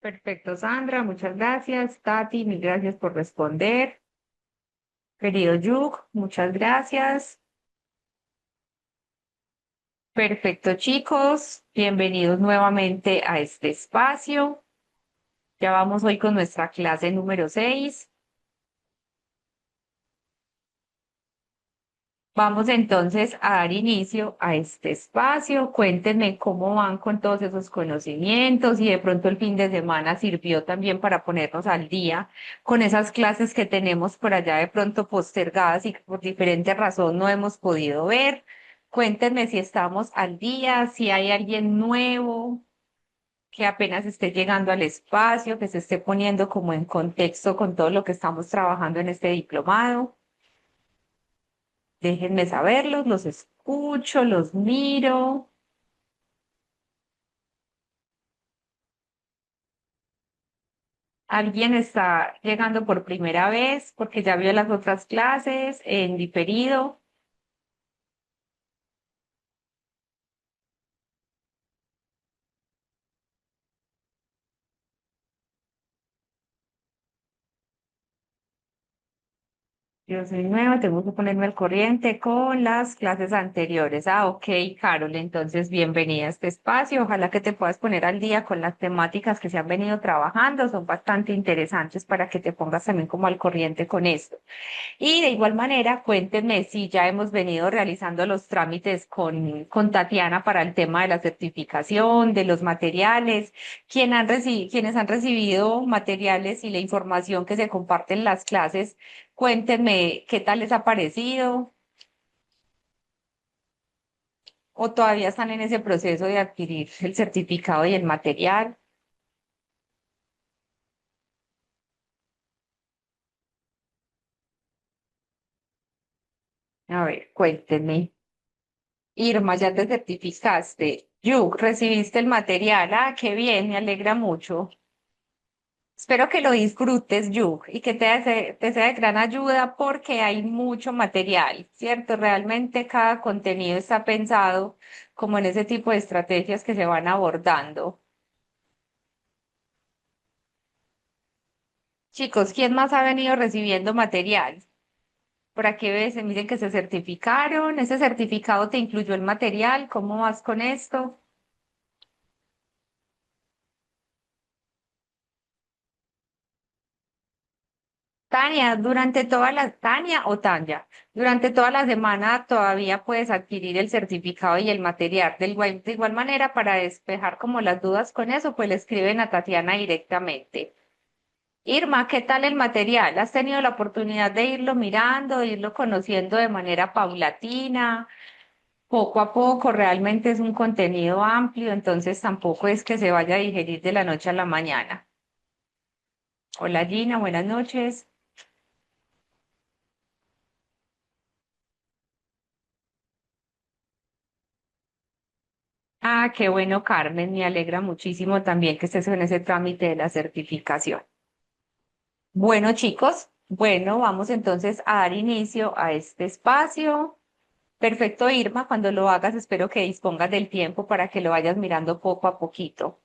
Perfecto, Sandra, muchas gracias. Tati, mil gracias por responder. Querido Yuk, muchas gracias. Perfecto, chicos, bienvenidos nuevamente a este espacio. Ya vamos hoy con nuestra clase número 6. Vamos entonces a dar inicio a este espacio. Cuéntenme cómo van con todos esos conocimientos y de pronto el fin de semana sirvió también para ponernos al día con esas clases que tenemos por allá de pronto postergadas y que por diferente razón no hemos podido ver. Cuéntenme si estamos al día, si hay alguien nuevo que apenas esté llegando al espacio, que se esté poniendo como en contexto con todo lo que estamos trabajando en este diplomado. Déjenme saberlos, los escucho, los miro. ¿Alguien está llegando por primera vez porque ya vio las otras clases en diferido? Yo soy nueva, tengo que ponerme al corriente con las clases anteriores. Ah, ok, Carol, entonces bienvenida a este espacio. Ojalá que te puedas poner al día con las temáticas que se han venido trabajando. Son bastante interesantes para que te pongas también como al corriente con esto. Y de igual manera, cuéntenme si ya hemos venido realizando los trámites con Tatiana para el tema de la certificación, de los materiales, quienes han recibido materiales y la información que se comparte en las clases, cuéntenme qué tal les ha parecido o todavía están en ese proceso de adquirir el certificado y el material. A ver, cuéntenme. Irma, ya te certificaste. Yuk, recibiste el material. Ah, qué bien, me alegra mucho. Espero que lo disfrutes, Yuk, y que te sea de gran ayuda porque hay mucho material, ¿cierto? Realmente cada contenido está pensado como en ese tipo de estrategias que se van abordando. Chicos, ¿quién más ha venido recibiendo material? Por aquí ves, me dicen que se certificaron. ¿Ese certificado te incluyó el material? ¿Cómo vas con esto? Tania o Tanya, durante toda la semana todavía puedes adquirir el certificado y el material. De igual manera, para despejar como las dudas con eso, pues le escriben a Tatiana directamente. Irma, ¿qué tal el material? ¿Has tenido la oportunidad de irlo mirando, de irlo conociendo de manera paulatina, poco a poco? Realmente es un contenido amplio, entonces tampoco es que se vaya a digerir de la noche a la mañana. Hola Gina, buenas noches. Ah, qué bueno, Carmen, me alegra muchísimo también que estés en ese trámite de la certificación. Bueno, chicos, bueno, vamos entonces a dar inicio a este espacio. Perfecto, Irma, cuando lo hagas, espero que dispongas del tiempo para que lo vayas mirando poco a poquito.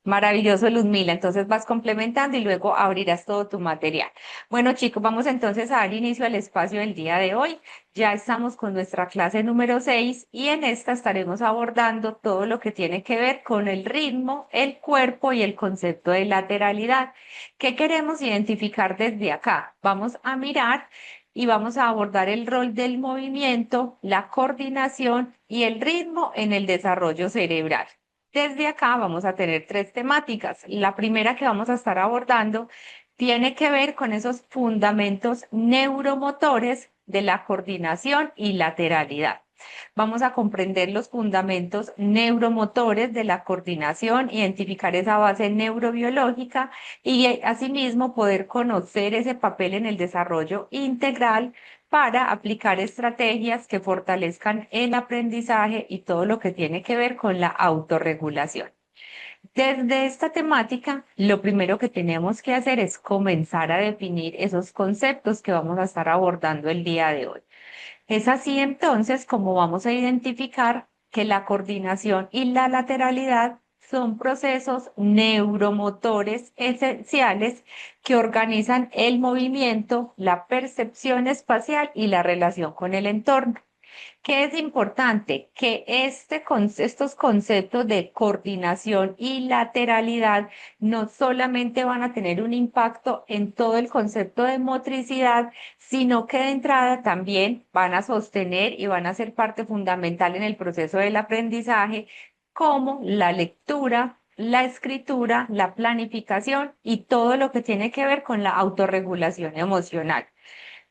Maravilloso, Luzmila. Entonces vas complementando y luego abrirás todo tu material. Bueno, chicos, vamos entonces a dar inicio al espacio del día de hoy. Ya estamos con nuestra clase número 6 y en esta estaremos abordando todo lo que tiene que ver con el ritmo, el cuerpo y el concepto de lateralidad. ¿Qué queremos identificar desde acá? Vamos a mirar y vamos a abordar el rol del movimiento, la coordinación y el ritmo en el desarrollo cerebral. Desde acá vamos a tener tres temáticas. La primera que vamos a estar abordando tiene que ver con esos fundamentos neuromotores de la coordinación y lateralidad. Vamos a comprender los fundamentos neuromotores de la coordinación, identificar esa base neurobiológica y asimismo poder conocer ese papel en el desarrollo integral para aplicar estrategias que fortalezcan el aprendizaje y todo lo que tiene que ver con la autorregulación. Desde esta temática, lo primero que tenemos que hacer es comenzar a definir esos conceptos que vamos a estar abordando el día de hoy. Es así entonces como vamos a identificar que la coordinación y la lateralidad son procesos neuromotores esenciales que organizan el movimiento, la percepción espacial y la relación con el entorno. ¿Qué es importante? Que estos conceptos de coordinación y lateralidad no solamente van a tener un impacto en todo el concepto de motricidad, sino que de entrada también van a sostener y van a ser parte fundamental en el proceso del aprendizaje, como la lectura, la escritura, la planificación y todo lo que tiene que ver con la autorregulación emocional.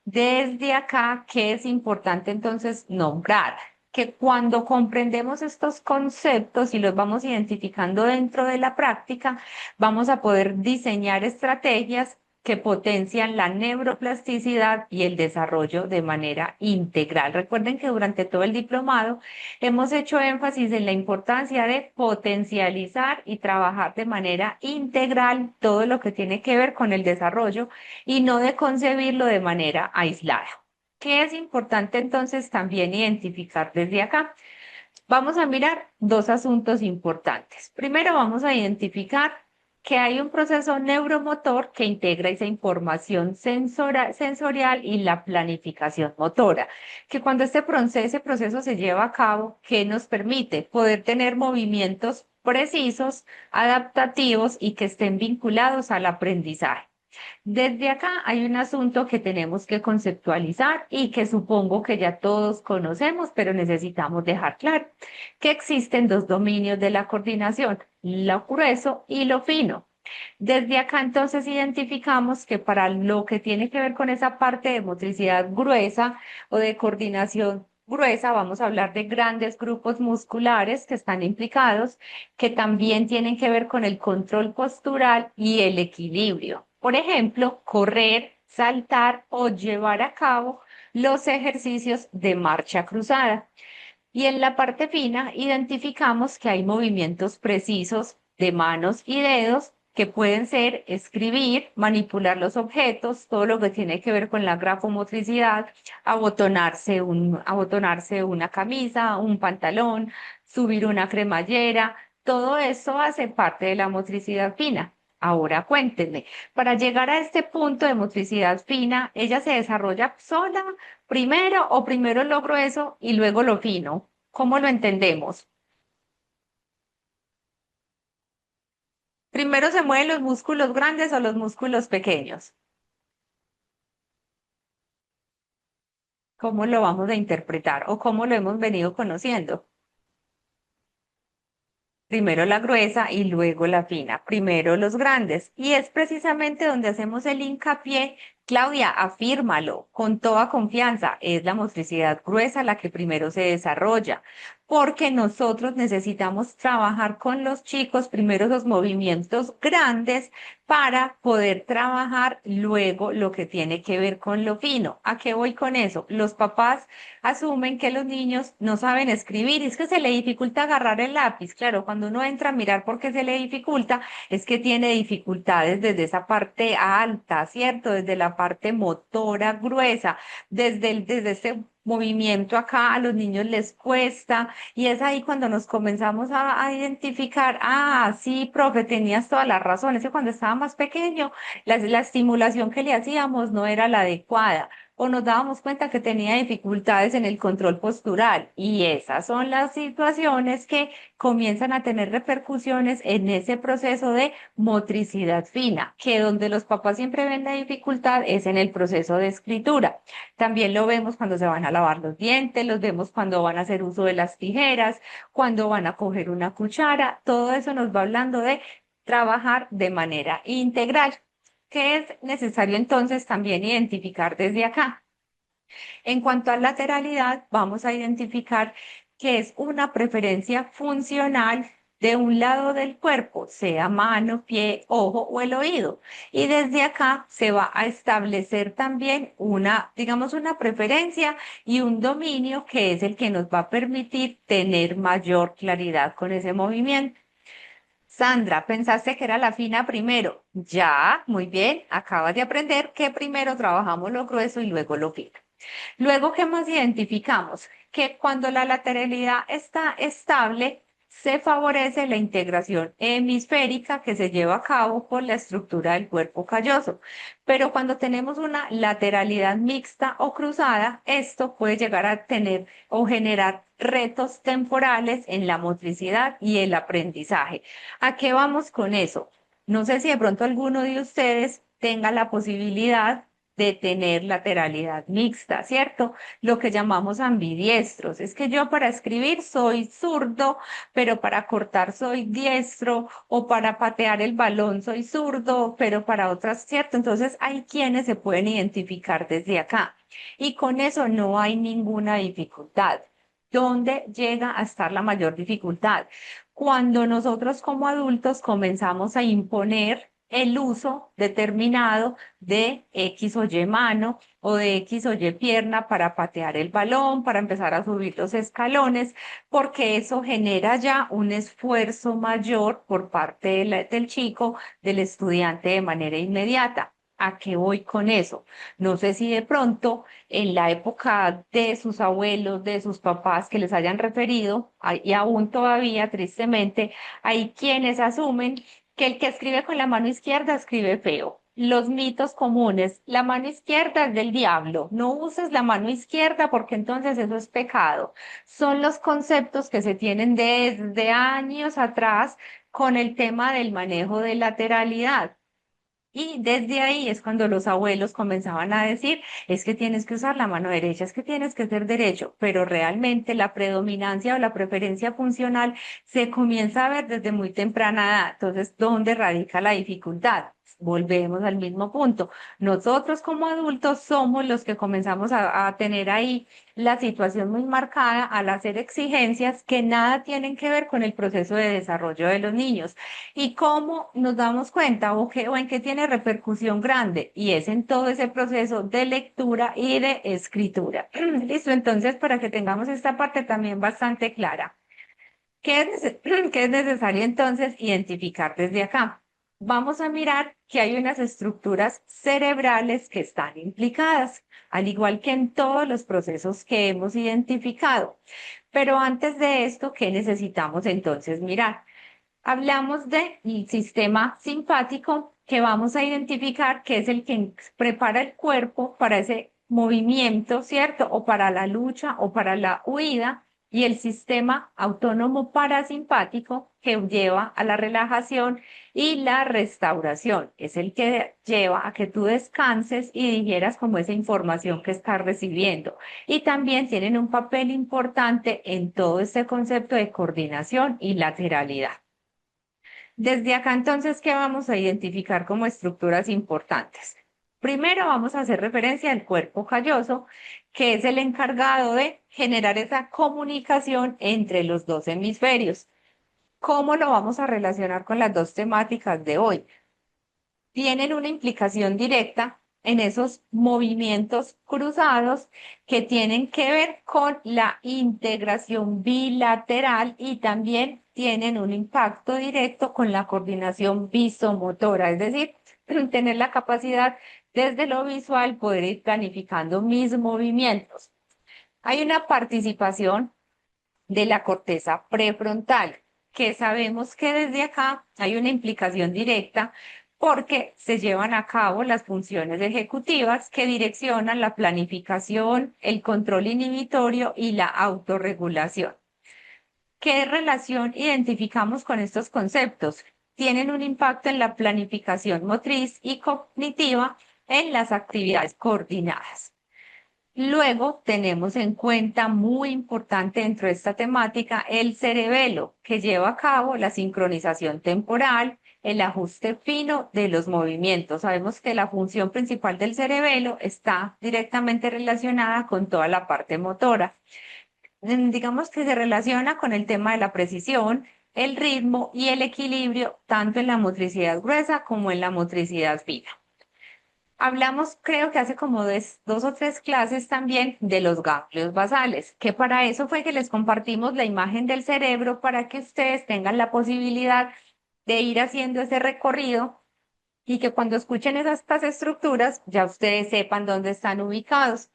Desde acá, ¿qué es importante entonces nombrar? Que cuando comprendemos estos conceptos y los vamos identificando dentro de la práctica, vamos a poder diseñar estrategias que potencian la neuroplasticidad y el desarrollo de manera integral. Recuerden que durante todo el diplomado hemos hecho énfasis en la importancia de potencializar y trabajar de manera integral todo lo que tiene que ver con el desarrollo y no de concebirlo de manera aislada. ¿Qué es importante entonces también identificar desde acá? Vamos a mirar dos asuntos importantes. Primero vamos a identificar que hay un proceso neuromotor que integra esa información sensorial y la planificación motora, que cuando ese proceso se lleva a cabo, ¿qué nos permite? Poder tener movimientos precisos, adaptativos y que estén vinculados al aprendizaje. Desde acá hay un asunto que tenemos que conceptualizar y que supongo que ya todos conocemos, pero necesitamos dejar claro que existen dos dominios de la coordinación, lo grueso y lo fino. Desde acá entonces identificamos que para lo que tiene que ver con esa parte de motricidad gruesa o de coordinación gruesa, vamos a hablar de grandes grupos musculares que están implicados, que también tienen que ver con el control postural y el equilibrio. Por ejemplo, correr, saltar o llevar a cabo los ejercicios de marcha cruzada. Y en la parte fina identificamos que hay movimientos precisos de manos y dedos que pueden ser escribir, manipular los objetos, todo lo que tiene que ver con la grafomotricidad, abotonarse una camisa, un pantalón, subir una cremallera, todo eso hace parte de la motricidad fina. Ahora cuéntenme, para llegar a este punto de motricidad fina, ¿ella se desarrolla sola primero o primero logro eso y luego lo fino? ¿Cómo lo entendemos? Primero se mueven los músculos grandes o los músculos pequeños. ¿Cómo lo vamos a interpretar o cómo lo hemos venido conociendo? Primero la gruesa y luego la fina. Primero los grandes. Y es precisamente donde hacemos el hincapié. Claudia, afírmalo con toda confianza. Es la motricidad gruesa la que primero se desarrolla, porque nosotros necesitamos trabajar con los chicos primero los movimientos grandes para poder trabajar luego lo que tiene que ver con lo fino. ¿A qué voy con eso? Los papás asumen que los niños no saben escribir, y es que se le dificulta agarrar el lápiz. Claro, cuando uno entra a mirar por qué se le dificulta, es que tiene dificultades desde esa parte alta, ¿cierto? Desde la parte motora gruesa, desde ese movimiento acá a los niños les cuesta y es ahí cuando nos comenzamos a identificar, ah, sí, profe, tenías todas las razones, que cuando estaba más pequeño la estimulación que le hacíamos no era la adecuada o nos dábamos cuenta que tenía dificultades en el control postural. Y esas son las situaciones que comienzan a tener repercusiones en ese proceso de motricidad fina, que donde los papás siempre ven la dificultad es en el proceso de escritura. También lo vemos cuando se van a lavar los dientes, los vemos cuando van a hacer uso de las tijeras, cuando van a coger una cuchara. Todo eso nos va hablando de trabajar de manera integral. ¿Qué es necesario entonces también identificar desde acá? En cuanto a lateralidad, vamos a identificar que es una preferencia funcional de un lado del cuerpo, sea mano, pie, ojo o el oído. Y desde acá se va a establecer también una, digamos, una preferencia y un dominio que es el que nos va a permitir tener mayor claridad con ese movimiento. Sandra, pensaste que era la fina primero. Ya, muy bien, acabas de aprender que primero trabajamos lo grueso y luego lo fino. Luego, ¿qué más identificamos? Que cuando la lateralidad está estable, se favorece la integración hemisférica que se lleva a cabo por la estructura del cuerpo calloso. Pero cuando tenemos una lateralidad mixta o cruzada, esto puede llegar a tener o generar retos temporales en la motricidad y el aprendizaje. ¿A qué vamos con eso? No sé si de pronto alguno de ustedes tenga la posibilidad de tener lateralidad mixta, ¿cierto? Lo que llamamos ambidiestros. Es que yo para escribir soy zurdo, pero para cortar soy diestro, o para patear el balón soy zurdo, pero para otras, ¿cierto? Entonces hay quienes se pueden identificar desde acá. Y con eso no hay ninguna dificultad. ¿Dónde llega a estar la mayor dificultad? Cuando nosotros como adultos comenzamos a imponer el uso determinado de X o Y mano o de X o Y pierna para patear el balón, para empezar a subir los escalones, porque eso genera ya un esfuerzo mayor por parte del chico, del estudiante de manera inmediata. ¿A qué voy con eso? No sé si de pronto en la época de sus abuelos, de sus papás que les hayan referido, y aún todavía tristemente, hay quienes asumen que el que escribe con la mano izquierda escribe feo. Los mitos comunes, la mano izquierda es del diablo, no uses la mano izquierda porque entonces eso es pecado. Son los conceptos que se tienen desde años atrás con el tema del manejo de lateralidad. Y desde ahí es cuando los abuelos comenzaban a decir, es que tienes que usar la mano derecha, es que tienes que ser derecho, pero realmente la predominancia o la preferencia funcional se comienza a ver desde muy temprana edad. Entonces, ¿dónde radica la dificultad? Volvemos al mismo punto. Nosotros como adultos somos los que comenzamos a tener ahí la situación muy marcada al hacer exigencias que nada tienen que ver con el proceso de desarrollo de los niños. ¿Y cómo nos damos cuenta o en qué tiene repercusión grande? Y es en todo ese proceso de lectura y de escritura. Listo, entonces para que tengamos esta parte también bastante clara. ¿Qué es necesario entonces identificar desde acá? Vamos a mirar que hay unas estructuras cerebrales que están implicadas, al igual que en todos los procesos que hemos identificado. Pero antes de esto, ¿qué necesitamos entonces mirar? Hablamos del sistema simpático que vamos a identificar que es el que prepara el cuerpo para ese movimiento, ¿cierto? O para la lucha o para la huida. Y el sistema autónomo parasimpático que lleva a la relajación y la restauración. Es el que lleva a que tú descanses y digieras como esa información que estás recibiendo. Y también tienen un papel importante en todo este concepto de coordinación y lateralidad. Desde acá entonces, ¿qué vamos a identificar como estructuras importantes? Primero vamos a hacer referencia al cuerpo calloso, que es el encargado de generar esa comunicación entre los dos hemisferios. ¿Cómo lo vamos a relacionar con las dos temáticas de hoy? Tienen una implicación directa en esos movimientos cruzados que tienen que ver con la integración bilateral y también tienen un impacto directo con la coordinación visomotora, es decir, tener la capacidad desde lo visual poder ir planificando mis movimientos. Hay una participación de la corteza prefrontal, que sabemos que desde acá hay una implicación directa porque se llevan a cabo las funciones ejecutivas que direccionan la planificación, el control inhibitorio y la autorregulación. ¿Qué relación identificamos con estos conceptos? Tienen un impacto en la planificación motriz y cognitiva en las actividades coordinadas. Luego tenemos en cuenta muy importante dentro de esta temática el cerebelo, que lleva a cabo la sincronización temporal, el ajuste fino de los movimientos. Sabemos que la función principal del cerebelo está directamente relacionada con toda la parte motora. Digamos que se relaciona con el tema de la precisión, el ritmo y el equilibrio, tanto en la motricidad gruesa como en la motricidad fina. Hablamos, creo que hace como dos o tres clases también de los ganglios basales, que para eso fue que les compartimos la imagen del cerebro para que ustedes tengan la posibilidad de ir haciendo ese recorrido y que cuando escuchen estas estructuras ya ustedes sepan dónde están ubicados.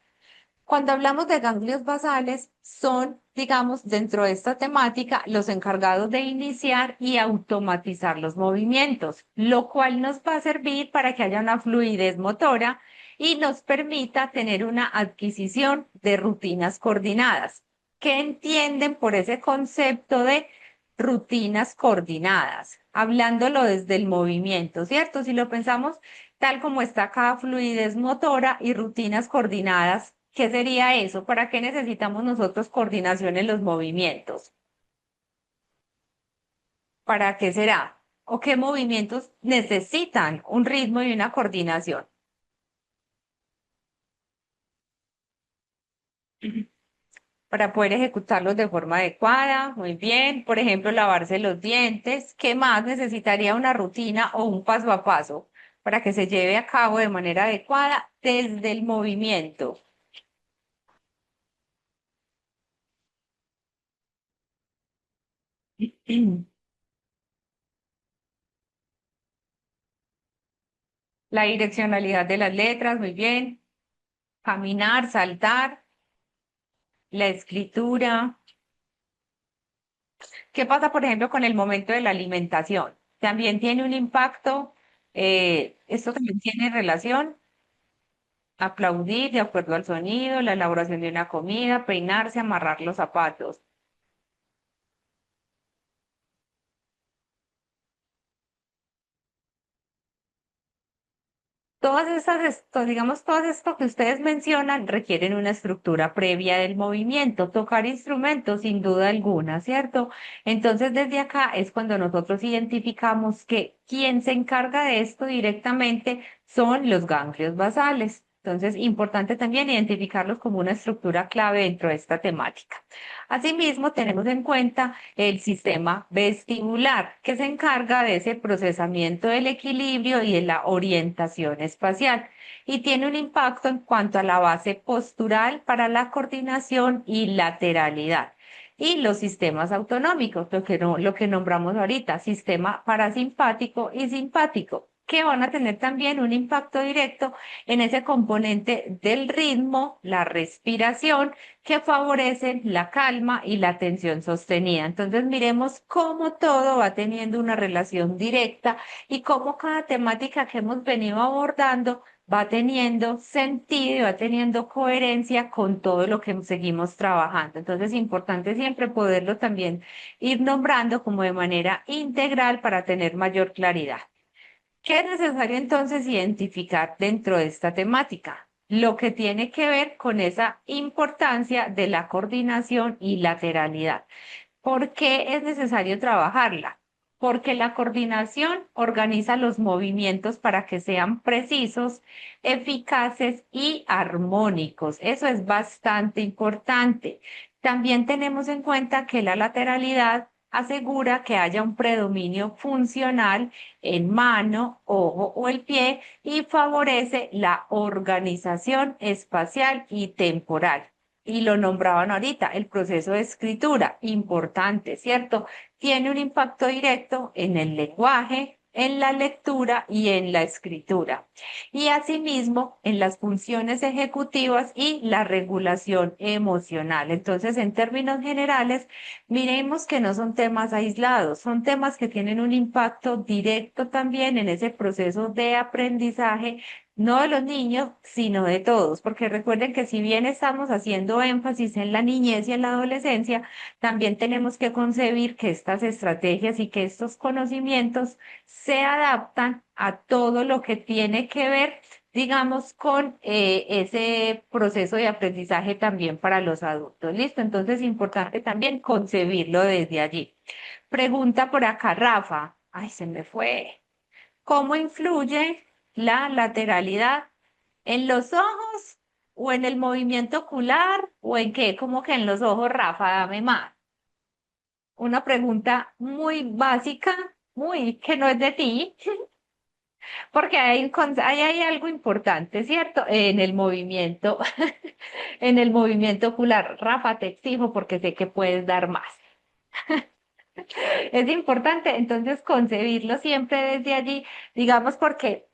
Cuando hablamos de ganglios basales, son, digamos, dentro de esta temática, los encargados de iniciar y automatizar los movimientos, lo cual nos va a servir para que haya una fluidez motora y nos permita tener una adquisición de rutinas coordinadas. ¿Qué entienden por ese concepto de rutinas coordinadas? Hablándolo desde el movimiento, ¿cierto? Si lo pensamos tal como está acá, fluidez motora y rutinas coordinadas. ¿Qué sería eso? ¿Para qué necesitamos nosotros coordinación en los movimientos? ¿Para qué será? ¿O qué movimientos necesitan un ritmo y una coordinación? Para poder ejecutarlos de forma adecuada, muy bien. Por ejemplo, lavarse los dientes. ¿Qué más necesitaría una rutina o un paso a paso para que se lleve a cabo de manera adecuada desde el movimiento? La direccionalidad de las letras, muy bien. Caminar, saltar, la escritura. ¿Qué pasa, por ejemplo, con el momento de la alimentación? También tiene un impacto, esto también tiene relación, aplaudir de acuerdo al sonido, la elaboración de una comida, peinarse, amarrar los zapatos. Todas estas, digamos, todo esto que ustedes mencionan requieren una estructura previa del movimiento, tocar instrumentos sin duda alguna, ¿cierto? Entonces, desde acá es cuando nosotros identificamos que quien se encarga de esto directamente son los ganglios basales. Entonces, importante también identificarlos como una estructura clave dentro de esta temática. Asimismo, tenemos en cuenta el sistema vestibular, que se encarga de ese procesamiento del equilibrio y de la orientación espacial y tiene un impacto en cuanto a la base postural para la coordinación y lateralidad. Y los sistemas autonómicos, lo que, no, lo que nombramos ahorita, sistema parasimpático y simpático, que van a tener también un impacto directo en ese componente del ritmo, la respiración que favorecen la calma y la atención sostenida. Entonces, miremos cómo todo va teniendo una relación directa y cómo cada temática que hemos venido abordando va teniendo sentido y va teniendo coherencia con todo lo que seguimos trabajando. Entonces, es importante siempre poderlo también ir nombrando como de manera integral para tener mayor claridad. ¿Qué es necesario entonces identificar dentro de esta temática? Lo que tiene que ver con esa importancia de la coordinación y lateralidad. ¿Por qué es necesario trabajarla? Porque la coordinación organiza los movimientos para que sean precisos, eficaces y armónicos. Eso es bastante importante. También tenemos en cuenta que la lateralidad asegura que haya un predominio funcional en mano, ojo o el pie y favorece la organización espacial y temporal. Y lo nombraban ahorita, el proceso de escritura, importante, ¿cierto? Tiene un impacto directo en el lenguaje, en la lectura y en la escritura. Y asimismo en las funciones ejecutivas y la regulación emocional. Entonces, en términos generales, miremos que no son temas aislados, son temas que tienen un impacto directo también en ese proceso de aprendizaje, no de los niños, sino de todos, porque recuerden que si bien estamos haciendo énfasis en la niñez y en la adolescencia, también tenemos que concebir que estas estrategias y que estos conocimientos se adaptan a todo lo que tiene que ver, digamos, con ese proceso de aprendizaje también para los adultos. ¿Listo? Entonces es importante también concebirlo desde allí. Pregunta por acá, Rafa. Ay, se me fue. ¿Cómo influye la lateralidad en los ojos o en el movimiento ocular o en qué? Como que en los ojos, Rafa, dame más. Una pregunta muy básica, muy que no es de ti, porque ahí hay algo importante, ¿cierto? En el movimiento, en el movimiento ocular. Rafa, te exijo porque sé que puedes dar más. Es importante entonces concebirlo siempre desde allí, digamos, porque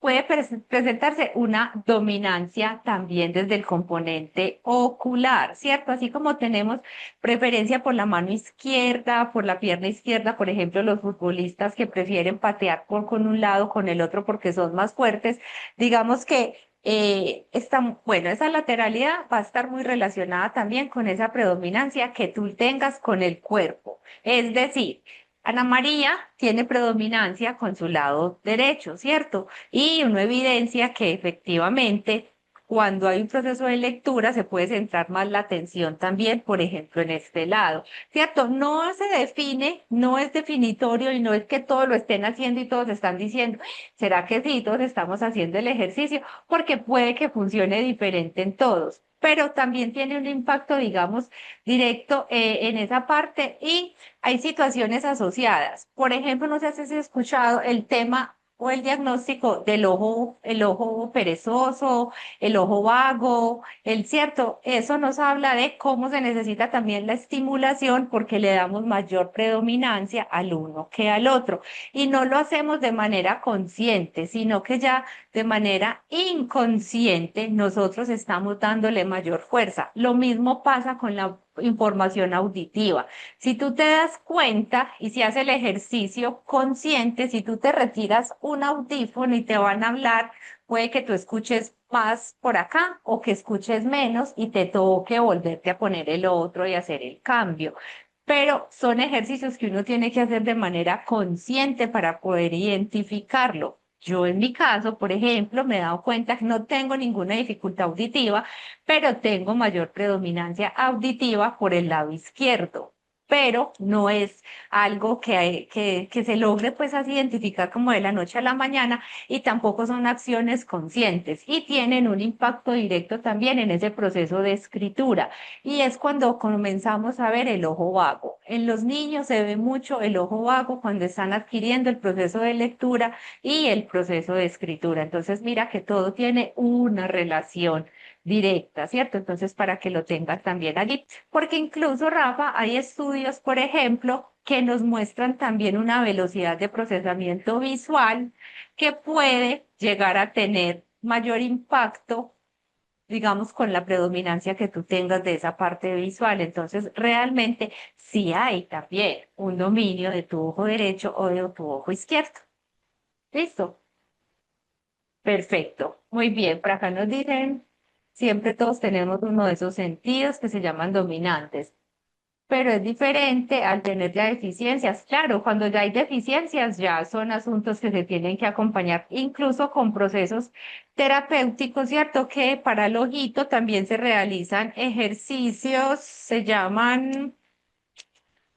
puede presentarse una dominancia también desde el componente ocular, ¿cierto? Así como tenemos preferencia por la mano izquierda, por la pierna izquierda, por ejemplo, los futbolistas que prefieren patear con un lado, con el otro porque son más fuertes, digamos que bueno, esa lateralidad va a estar muy relacionada también con esa predominancia que tú tengas con el cuerpo. Es decir, Ana María tiene predominancia con su lado derecho, ¿cierto? Y uno evidencia que efectivamente cuando hay un proceso de lectura se puede centrar más la atención también, por ejemplo, en este lado, ¿cierto? No se define, no es definitorio y no es que todos lo estén haciendo y todos están diciendo, ¿será que sí, todos estamos haciendo el ejercicio? Porque puede que funcione diferente en todos, pero también tiene un impacto, digamos, directo en esa parte y hay situaciones asociadas. Por ejemplo, no sé si has escuchado el tema o el diagnóstico del ojo, el ojo perezoso, el ojo vago, el cierto. Eso nos habla de cómo se necesita también la estimulación porque le damos mayor predominancia al uno que al otro. Y no lo hacemos de manera consciente, sino que ya de manera inconsciente nosotros estamos dándole mayor fuerza. Lo mismo pasa con la información auditiva. Si tú te das cuenta y si haces el ejercicio consciente, si tú te retiras un audífono y te van a hablar, puede que tú escuches más por acá o que escuches menos y te toque volverte a poner el otro y hacer el cambio. Pero son ejercicios que uno tiene que hacer de manera consciente para poder identificarlo. Yo en mi caso, por ejemplo, me he dado cuenta que no tengo ninguna dificultad auditiva, pero tengo mayor predominancia auditiva por el lado izquierdo, pero no es algo que se logre pues así identificar como de la noche a la mañana y tampoco son acciones conscientes y tienen un impacto directo también en ese proceso de escritura y es cuando comenzamos a ver el ojo vago. En los niños se ve mucho el ojo vago cuando están adquiriendo el proceso de lectura y el proceso de escritura. Entonces mira que todo tiene una relación directa, ¿cierto? Entonces, para que lo tengas también allí. Porque incluso, Rafa, hay estudios, por ejemplo, que nos muestran también una velocidad de procesamiento visual que puede llegar a tener mayor impacto, digamos, con la predominancia que tú tengas de esa parte visual. Entonces, realmente sí hay también un dominio de tu ojo derecho o de tu ojo izquierdo. ¿Listo? Perfecto, muy bien. Por acá nos dicen, siempre todos tenemos uno de esos sentidos que se llaman dominantes, pero es diferente al tener ya deficiencias. Claro, cuando ya hay deficiencias ya son asuntos que se tienen que acompañar, incluso con procesos terapéuticos, ¿cierto? Que para el ojito también se realizan ejercicios, se llaman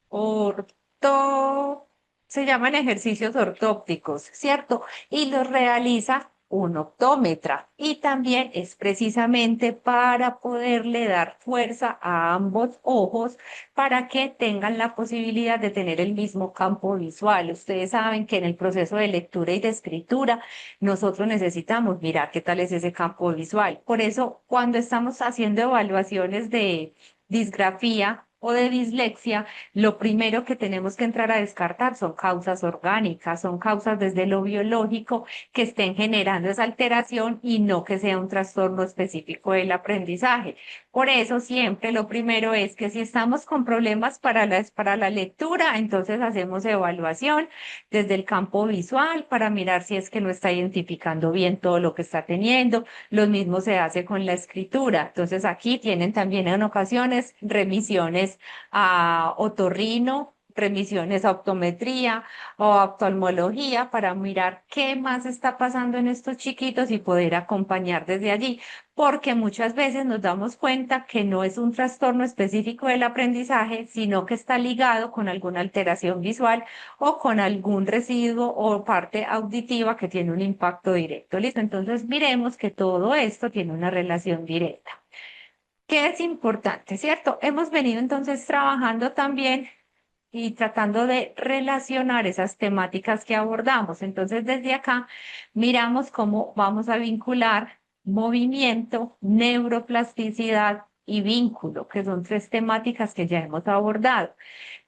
orto, se llaman ejercicios ortópticos, ¿cierto? Y los realiza un optómetra y también es precisamente para poderle dar fuerza a ambos ojos para que tengan la posibilidad de tener el mismo campo visual. Ustedes saben que en el proceso de lectura y de escritura nosotros necesitamos mirar qué tal es ese campo visual. Por eso, cuando estamos haciendo evaluaciones de disgrafía o de dislexia, lo primero que tenemos que entrar a descartar son causas orgánicas, son causas desde lo biológico que estén generando esa alteración y no que sea un trastorno específico del aprendizaje. Por eso siempre lo primero es que si estamos con problemas para la lectura, entonces hacemos evaluación desde el campo visual para mirar si es que no está identificando bien todo lo que está teniendo. Lo mismo se hace con la escritura. Entonces aquí tienen también en ocasiones remisiones a otorrino, remisiones a optometría o a oftalmología para mirar qué más está pasando en estos chiquitos y poder acompañar desde allí, porque muchas veces nos damos cuenta que no es un trastorno específico del aprendizaje, sino que está ligado con alguna alteración visual o con algún residuo o parte auditiva que tiene un impacto directo. ¿Listo? Entonces miremos que todo esto tiene una relación directa. ¿Qué es importante, cierto? Hemos venido entonces trabajando también y tratando de relacionar esas temáticas que abordamos. Entonces, desde acá miramos cómo vamos a vincular movimiento, neuroplasticidad y vínculo, que son tres temáticas que ya hemos abordado.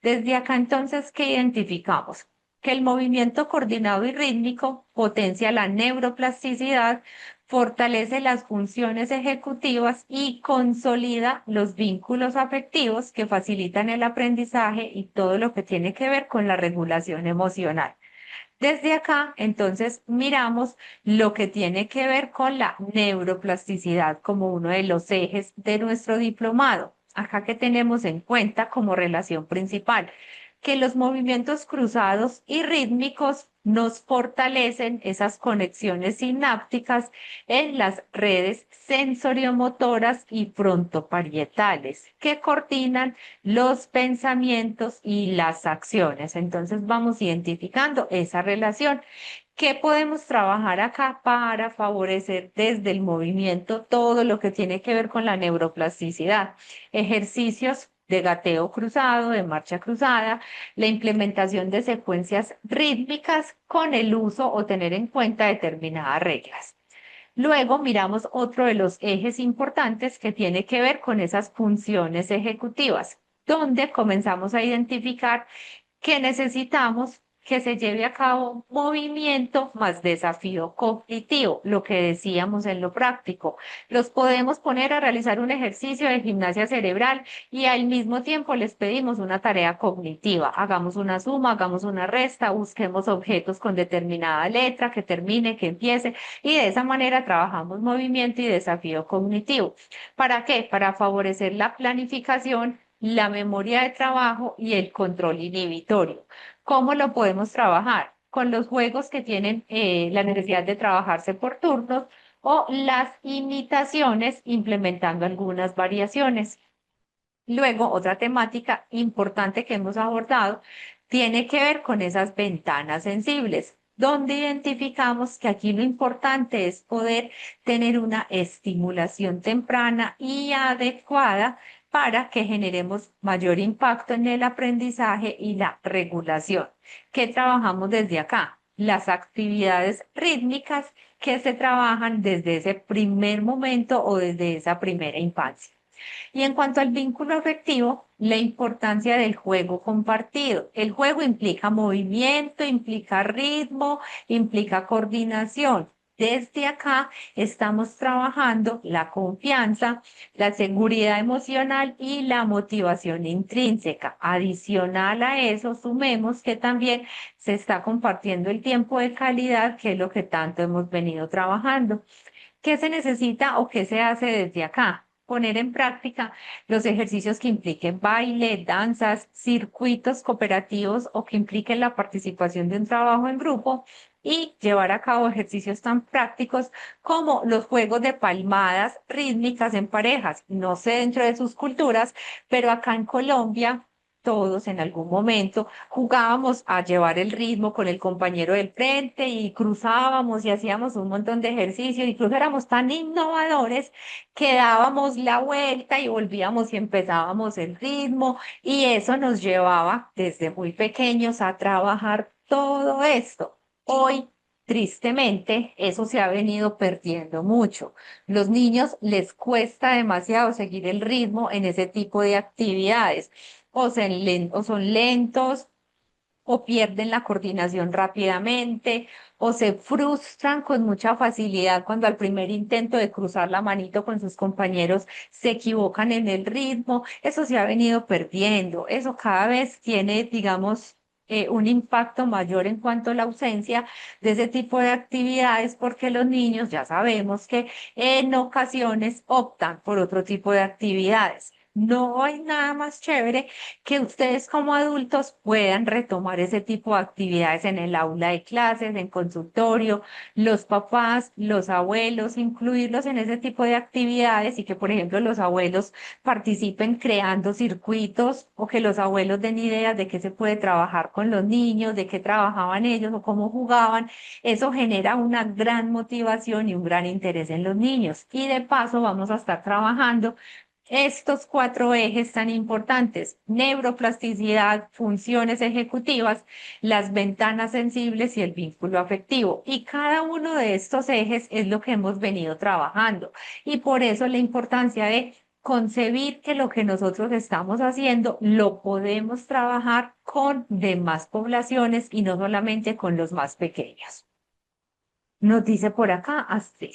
Desde acá, entonces, ¿qué identificamos? que el movimiento coordinado y rítmico potencia la neuroplasticidad, fortalece las funciones ejecutivas y consolida los vínculos afectivos que facilitan el aprendizaje y todo lo que tiene que ver con la regulación emocional. Desde acá, entonces, miramos lo que tiene que ver con la neuroplasticidad como uno de los ejes de nuestro diplomado. Acá que tenemos en cuenta como relación principal, que los movimientos cruzados y rítmicos nos fortalecen esas conexiones sinápticas en las redes sensoriomotoras y frontoparietales que coordinan los pensamientos y las acciones. Entonces vamos identificando esa relación. ¿Qué podemos trabajar acá para favorecer desde el movimiento todo lo que tiene que ver con la neuroplasticidad? Ejercicios de gateo cruzado, de marcha cruzada, la implementación de secuencias rítmicas con el uso o tener en cuenta determinadas reglas. Luego miramos otro de los ejes importantes que tiene que ver con esas funciones ejecutivas, donde comenzamos a identificar que necesitamos que se lleve a cabo movimiento más desafío cognitivo, lo que decíamos en lo práctico. Los podemos poner a realizar un ejercicio de gimnasia cerebral y al mismo tiempo les pedimos una tarea cognitiva. Hagamos una suma, hagamos una resta, busquemos objetos con determinada letra, que termine, que empiece, y de esa manera trabajamos movimiento y desafío cognitivo. ¿Para qué? Para favorecer la planificación, la memoria de trabajo y el control inhibitorio. ¿Cómo lo podemos trabajar? Con los juegos que tienen la necesidad de trabajarse por turnos o las imitaciones implementando algunas variaciones. Luego, otra temática importante que hemos abordado tiene que ver con esas ventanas sensibles, donde identificamos que aquí lo importante es poder tener una estimulación temprana y adecuada para que generemos mayor impacto en el aprendizaje y la regulación. ¿Qué trabajamos desde acá? Las actividades rítmicas que se trabajan desde ese primer momento o desde esa primera infancia. Y en cuanto al vínculo afectivo, la importancia del juego compartido. El juego implica movimiento, implica ritmo, implica coordinación. Desde acá estamos trabajando la confianza, la seguridad emocional y la motivación intrínseca. Adicional a eso, sumemos que también se está compartiendo el tiempo de calidad, que es lo que tanto hemos venido trabajando. ¿Qué se necesita o qué se hace desde acá? Poner en práctica los ejercicios que impliquen baile, danzas, circuitos cooperativos o que impliquen la participación de un trabajo en grupo y llevar a cabo ejercicios tan prácticos como los juegos de palmadas rítmicas en parejas. No sé dentro de sus culturas, pero acá en Colombia todos en algún momento jugábamos a llevar el ritmo con el compañero del frente y cruzábamos y hacíamos un montón de ejercicios. Incluso éramos tan innovadores que dábamos la vuelta y volvíamos y empezábamos el ritmo y eso nos llevaba desde muy pequeños a trabajar todo esto. Hoy, tristemente, eso se ha venido perdiendo mucho. Los niños les cuesta demasiado seguir el ritmo en ese tipo de actividades o son lentos o pierden la coordinación rápidamente, o se frustran con mucha facilidad cuando al primer intento de cruzar la manito con sus compañeros se equivocan en el ritmo. Eso se ha venido perdiendo. Eso cada vez tiene, digamos, un impacto mayor en cuanto a la ausencia de ese tipo de actividades, porque los niños ya sabemos que en ocasiones optan por otro tipo de actividades. No hay nada más chévere que ustedes como adultos puedan retomar ese tipo de actividades en el aula de clases, en consultorio, los papás, los abuelos, incluirlos en ese tipo de actividades y que, por ejemplo, los abuelos participen creando circuitos o que los abuelos den ideas de qué se puede trabajar con los niños, de qué trabajaban ellos o cómo jugaban. Eso genera una gran motivación y un gran interés en los niños. Y de paso vamos a estar trabajando estos cuatro ejes tan importantes: neuroplasticidad, funciones ejecutivas, las ventanas sensibles y el vínculo afectivo. Y cada uno de estos ejes es lo que hemos venido trabajando. Y por eso la importancia de concebir que lo que nosotros estamos haciendo lo podemos trabajar con demás poblaciones y no solamente con los más pequeños. Nos dice por acá Astrid.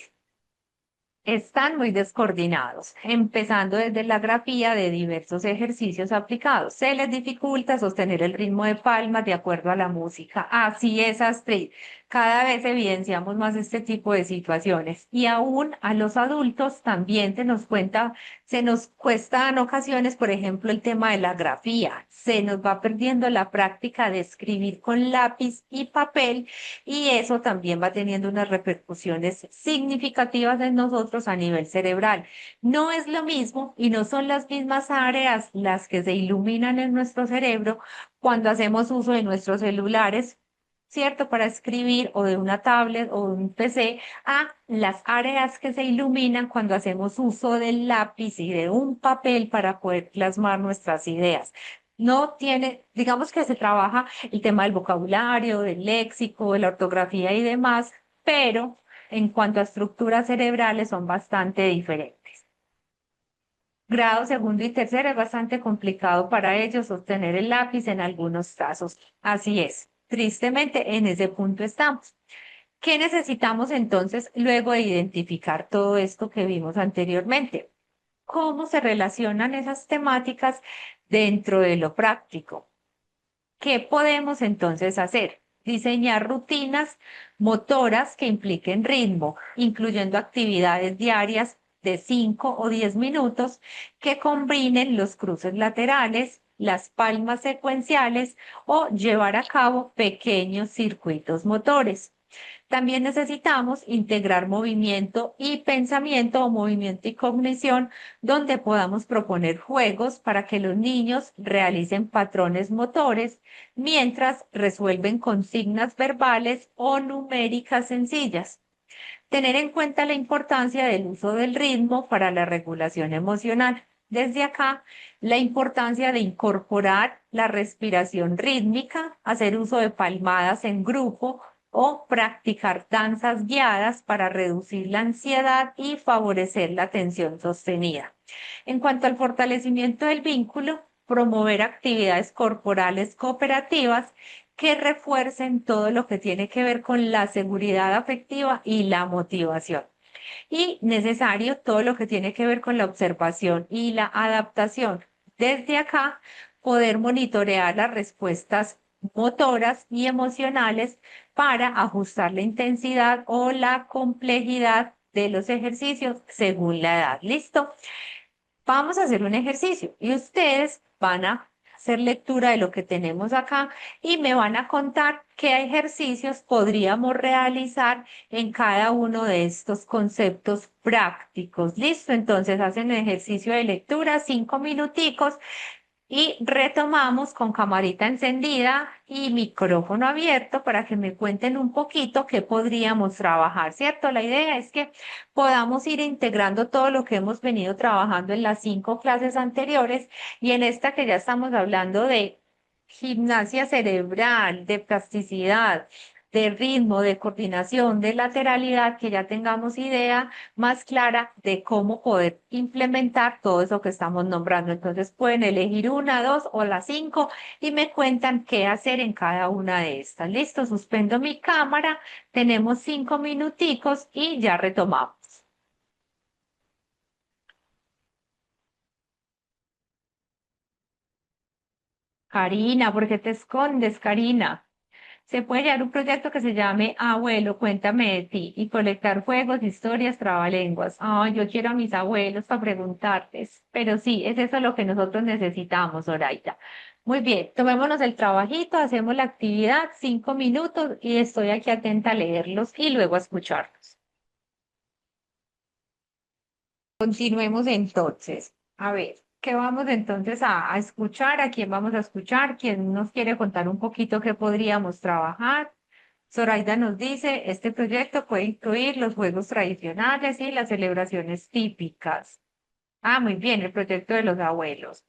Están muy descoordinados, empezando desde la grafía de diversos ejercicios aplicados. Se les dificulta sostener el ritmo de palmas de acuerdo a la música. Así es, Astrid. Cada vez evidenciamos más este tipo de situaciones y aún a los adultos también se nos cuesta en ocasiones, por ejemplo, el tema de la grafía. Se nos va perdiendo la práctica de escribir con lápiz y papel y eso también va teniendo unas repercusiones significativas en nosotros a nivel cerebral. No es lo mismo y no son las mismas áreas las que se iluminan en nuestro cerebro cuando hacemos uso de nuestros celulares, ¿cierto? Para escribir o de una tablet o de un PC, a las áreas que se iluminan cuando hacemos uso del lápiz y de un papel para poder plasmar nuestras ideas. No tiene, digamos que se trabaja el tema del vocabulario, del léxico, de la ortografía y demás, pero en cuanto a estructuras cerebrales son bastante diferentes. Grado segundo y tercero es bastante complicado para ellos sostener el lápiz en algunos casos. Así es, tristemente en ese punto estamos. ¿Qué necesitamos entonces luego de identificar todo esto que vimos anteriormente? ¿Cómo se relacionan esas temáticas dentro de lo práctico? ¿Qué podemos entonces hacer? Diseñar rutinas motoras que impliquen ritmo, incluyendo actividades diarias de 5 o 10 minutos que combinen los cruces laterales, las palmas secuenciales o llevar a cabo pequeños circuitos motores. También necesitamos integrar movimiento y pensamiento o movimiento y cognición, donde podamos proponer juegos para que los niños realicen patrones motores mientras resuelven consignas verbales o numéricas sencillas. Tener en cuenta la importancia del uso del ritmo para la regulación emocional. Desde acá, la importancia de incorporar la respiración rítmica, hacer uso de palmadas en grupo o practicar danzas guiadas para reducir la ansiedad y favorecer la atención sostenida. En cuanto al fortalecimiento del vínculo, promover actividades corporales cooperativas que refuercen todo lo que tiene que ver con la seguridad afectiva y la motivación. Y necesario todo lo que tiene que ver con la observación y la adaptación. Desde acá, poder monitorear las respuestas motoras y emocionales para ajustar la intensidad o la complejidad de los ejercicios según la edad. ¿Listo? Vamos a hacer un ejercicio y ustedes van a hacer lectura de lo que tenemos acá y me van a contar qué ejercicios podríamos realizar en cada uno de estos conceptos prácticos. ¿Listo? Entonces hacen el ejercicio de lectura, 5 minuticos. Y retomamos con camarita encendida y micrófono abierto para que me cuenten un poquito qué podríamos trabajar, ¿cierto? La idea es que podamos ir integrando todo lo que hemos venido trabajando en las 5 clases anteriores y en esta que ya estamos hablando de gimnasia cerebral, de plasticidad, de ritmo, de coordinación, de lateralidad, que ya tengamos idea más clara de cómo poder implementar todo eso que estamos nombrando. Entonces pueden elegir una, dos o las 5 y me cuentan qué hacer en cada una de estas. Listo, suspendo mi cámara, tenemos 5 minuticos y ya retomamos. Karina, ¿por qué te escondes, Karina? Se puede llevar un proyecto que se llame Abuelo, cuéntame de ti y colectar juegos, historias, trabalenguas. Ay, yo quiero a mis abuelos para preguntarles. Pero sí, es eso lo que nosotros necesitamos, Zoraida. Muy bien, tomémonos el trabajito, hacemos la actividad, 5 minutos y estoy aquí atenta a leerlos y luego a escucharlos. Continuemos entonces. A ver, ¿qué vamos entonces a escuchar? ¿A quién vamos a escuchar? ¿Quién nos quiere contar un poquito qué podríamos trabajar? Zoraida nos dice, este proyecto puede incluir los juegos tradicionales y las celebraciones típicas. Ah, muy bien, el proyecto de los abuelos.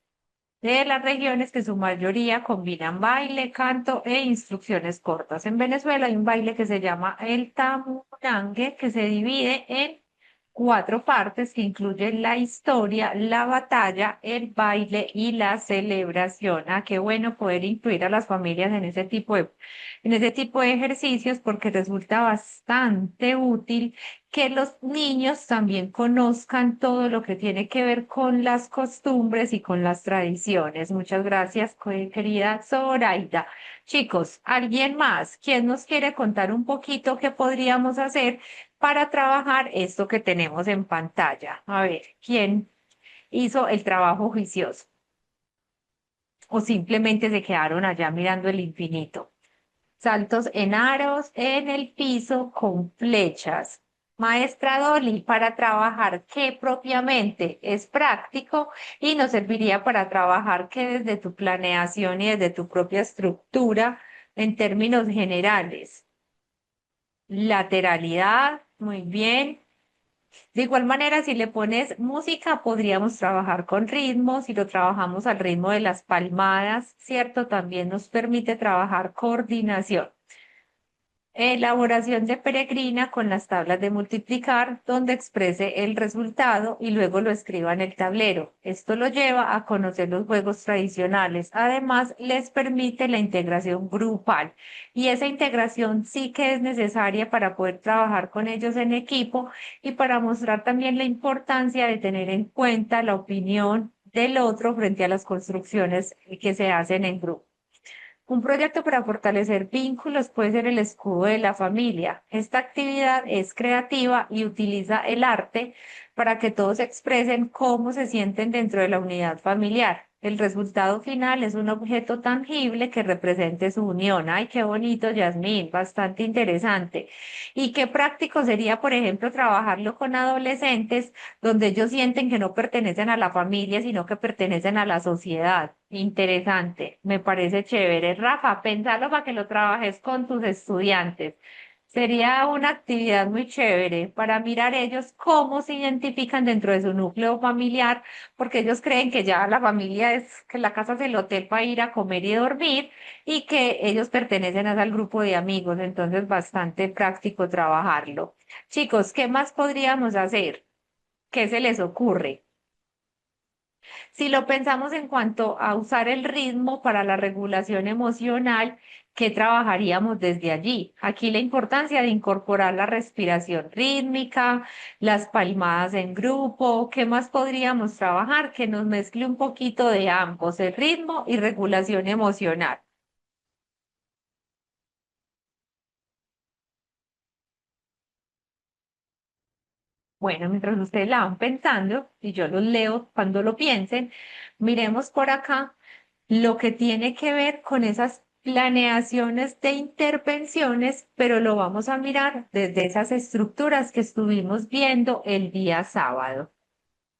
De las regiones que su mayoría combinan baile, canto e instrucciones cortas. En Venezuela hay un baile que se llama el tamurangue, que se divide en cuatro partes que incluyen la historia, la batalla, el baile y la celebración. Ah, qué bueno poder incluir a las familias en ese tipo de ejercicios porque resulta bastante útil que los niños también conozcan todo lo que tiene que ver con las costumbres y con las tradiciones. Muchas gracias, querida Zoraida. Chicos, ¿alguien más? ¿Quién nos quiere contar un poquito qué podríamos hacer para trabajar esto que tenemos en pantalla? A ver, ¿quién hizo el trabajo juicioso? ¿O simplemente se quedaron allá mirando el infinito? Saltos en aros en el piso con flechas. Maestra Dolly, para trabajar qué propiamente es práctico y nos serviría para trabajar que desde tu planeación y desde tu propia estructura en términos generales. Lateralidad, muy bien. De igual manera, si le pones música, podríamos trabajar con ritmo. Si lo trabajamos al ritmo de las palmadas, ¿cierto? También nos permite trabajar coordinación. Elaboración de peregrina con las tablas de multiplicar, donde exprese el resultado y luego lo escriba en el tablero. Esto lo lleva a conocer los juegos tradicionales. Además, les permite la integración grupal. Y esa integración sí que es necesaria para poder trabajar con ellos en equipo y para mostrar también la importancia de tener en cuenta la opinión del otro frente a las construcciones que se hacen en grupo. Un proyecto para fortalecer vínculos puede ser el escudo de la familia. Esta actividad es creativa y utiliza el arte para que todos expresen cómo se sienten dentro de la unidad familiar. El resultado final es un objeto tangible que represente su unión. Ay, qué bonito, Yasmín, bastante interesante. Y qué práctico sería, por ejemplo, trabajarlo con adolescentes donde ellos sienten que no pertenecen a la familia, sino que pertenecen a la sociedad. Interesante, me parece chévere. Rafa, pensalo para que lo trabajes con tus estudiantes. Sería una actividad muy chévere para mirar ellos cómo se identifican dentro de su núcleo familiar, porque ellos creen que ya la familia es, que la casa es el hotel para ir a comer y dormir y que ellos pertenecen al grupo de amigos. Entonces, bastante práctico trabajarlo. Chicos, ¿qué más podríamos hacer? ¿Qué se les ocurre? Si lo pensamos en cuanto a usar el ritmo para la regulación emocional, ¿qué trabajaríamos desde allí? Aquí la importancia de incorporar la respiración rítmica, las palmadas en grupo, ¿qué más podríamos trabajar? Que nos mezcle un poquito de ambos, el ritmo y regulación emocional. Bueno, mientras ustedes la van pensando y yo los leo cuando lo piensen, miremos por acá lo que tiene que ver con esas planeaciones de intervenciones, pero lo vamos a mirar desde esas estructuras que estuvimos viendo el día sábado.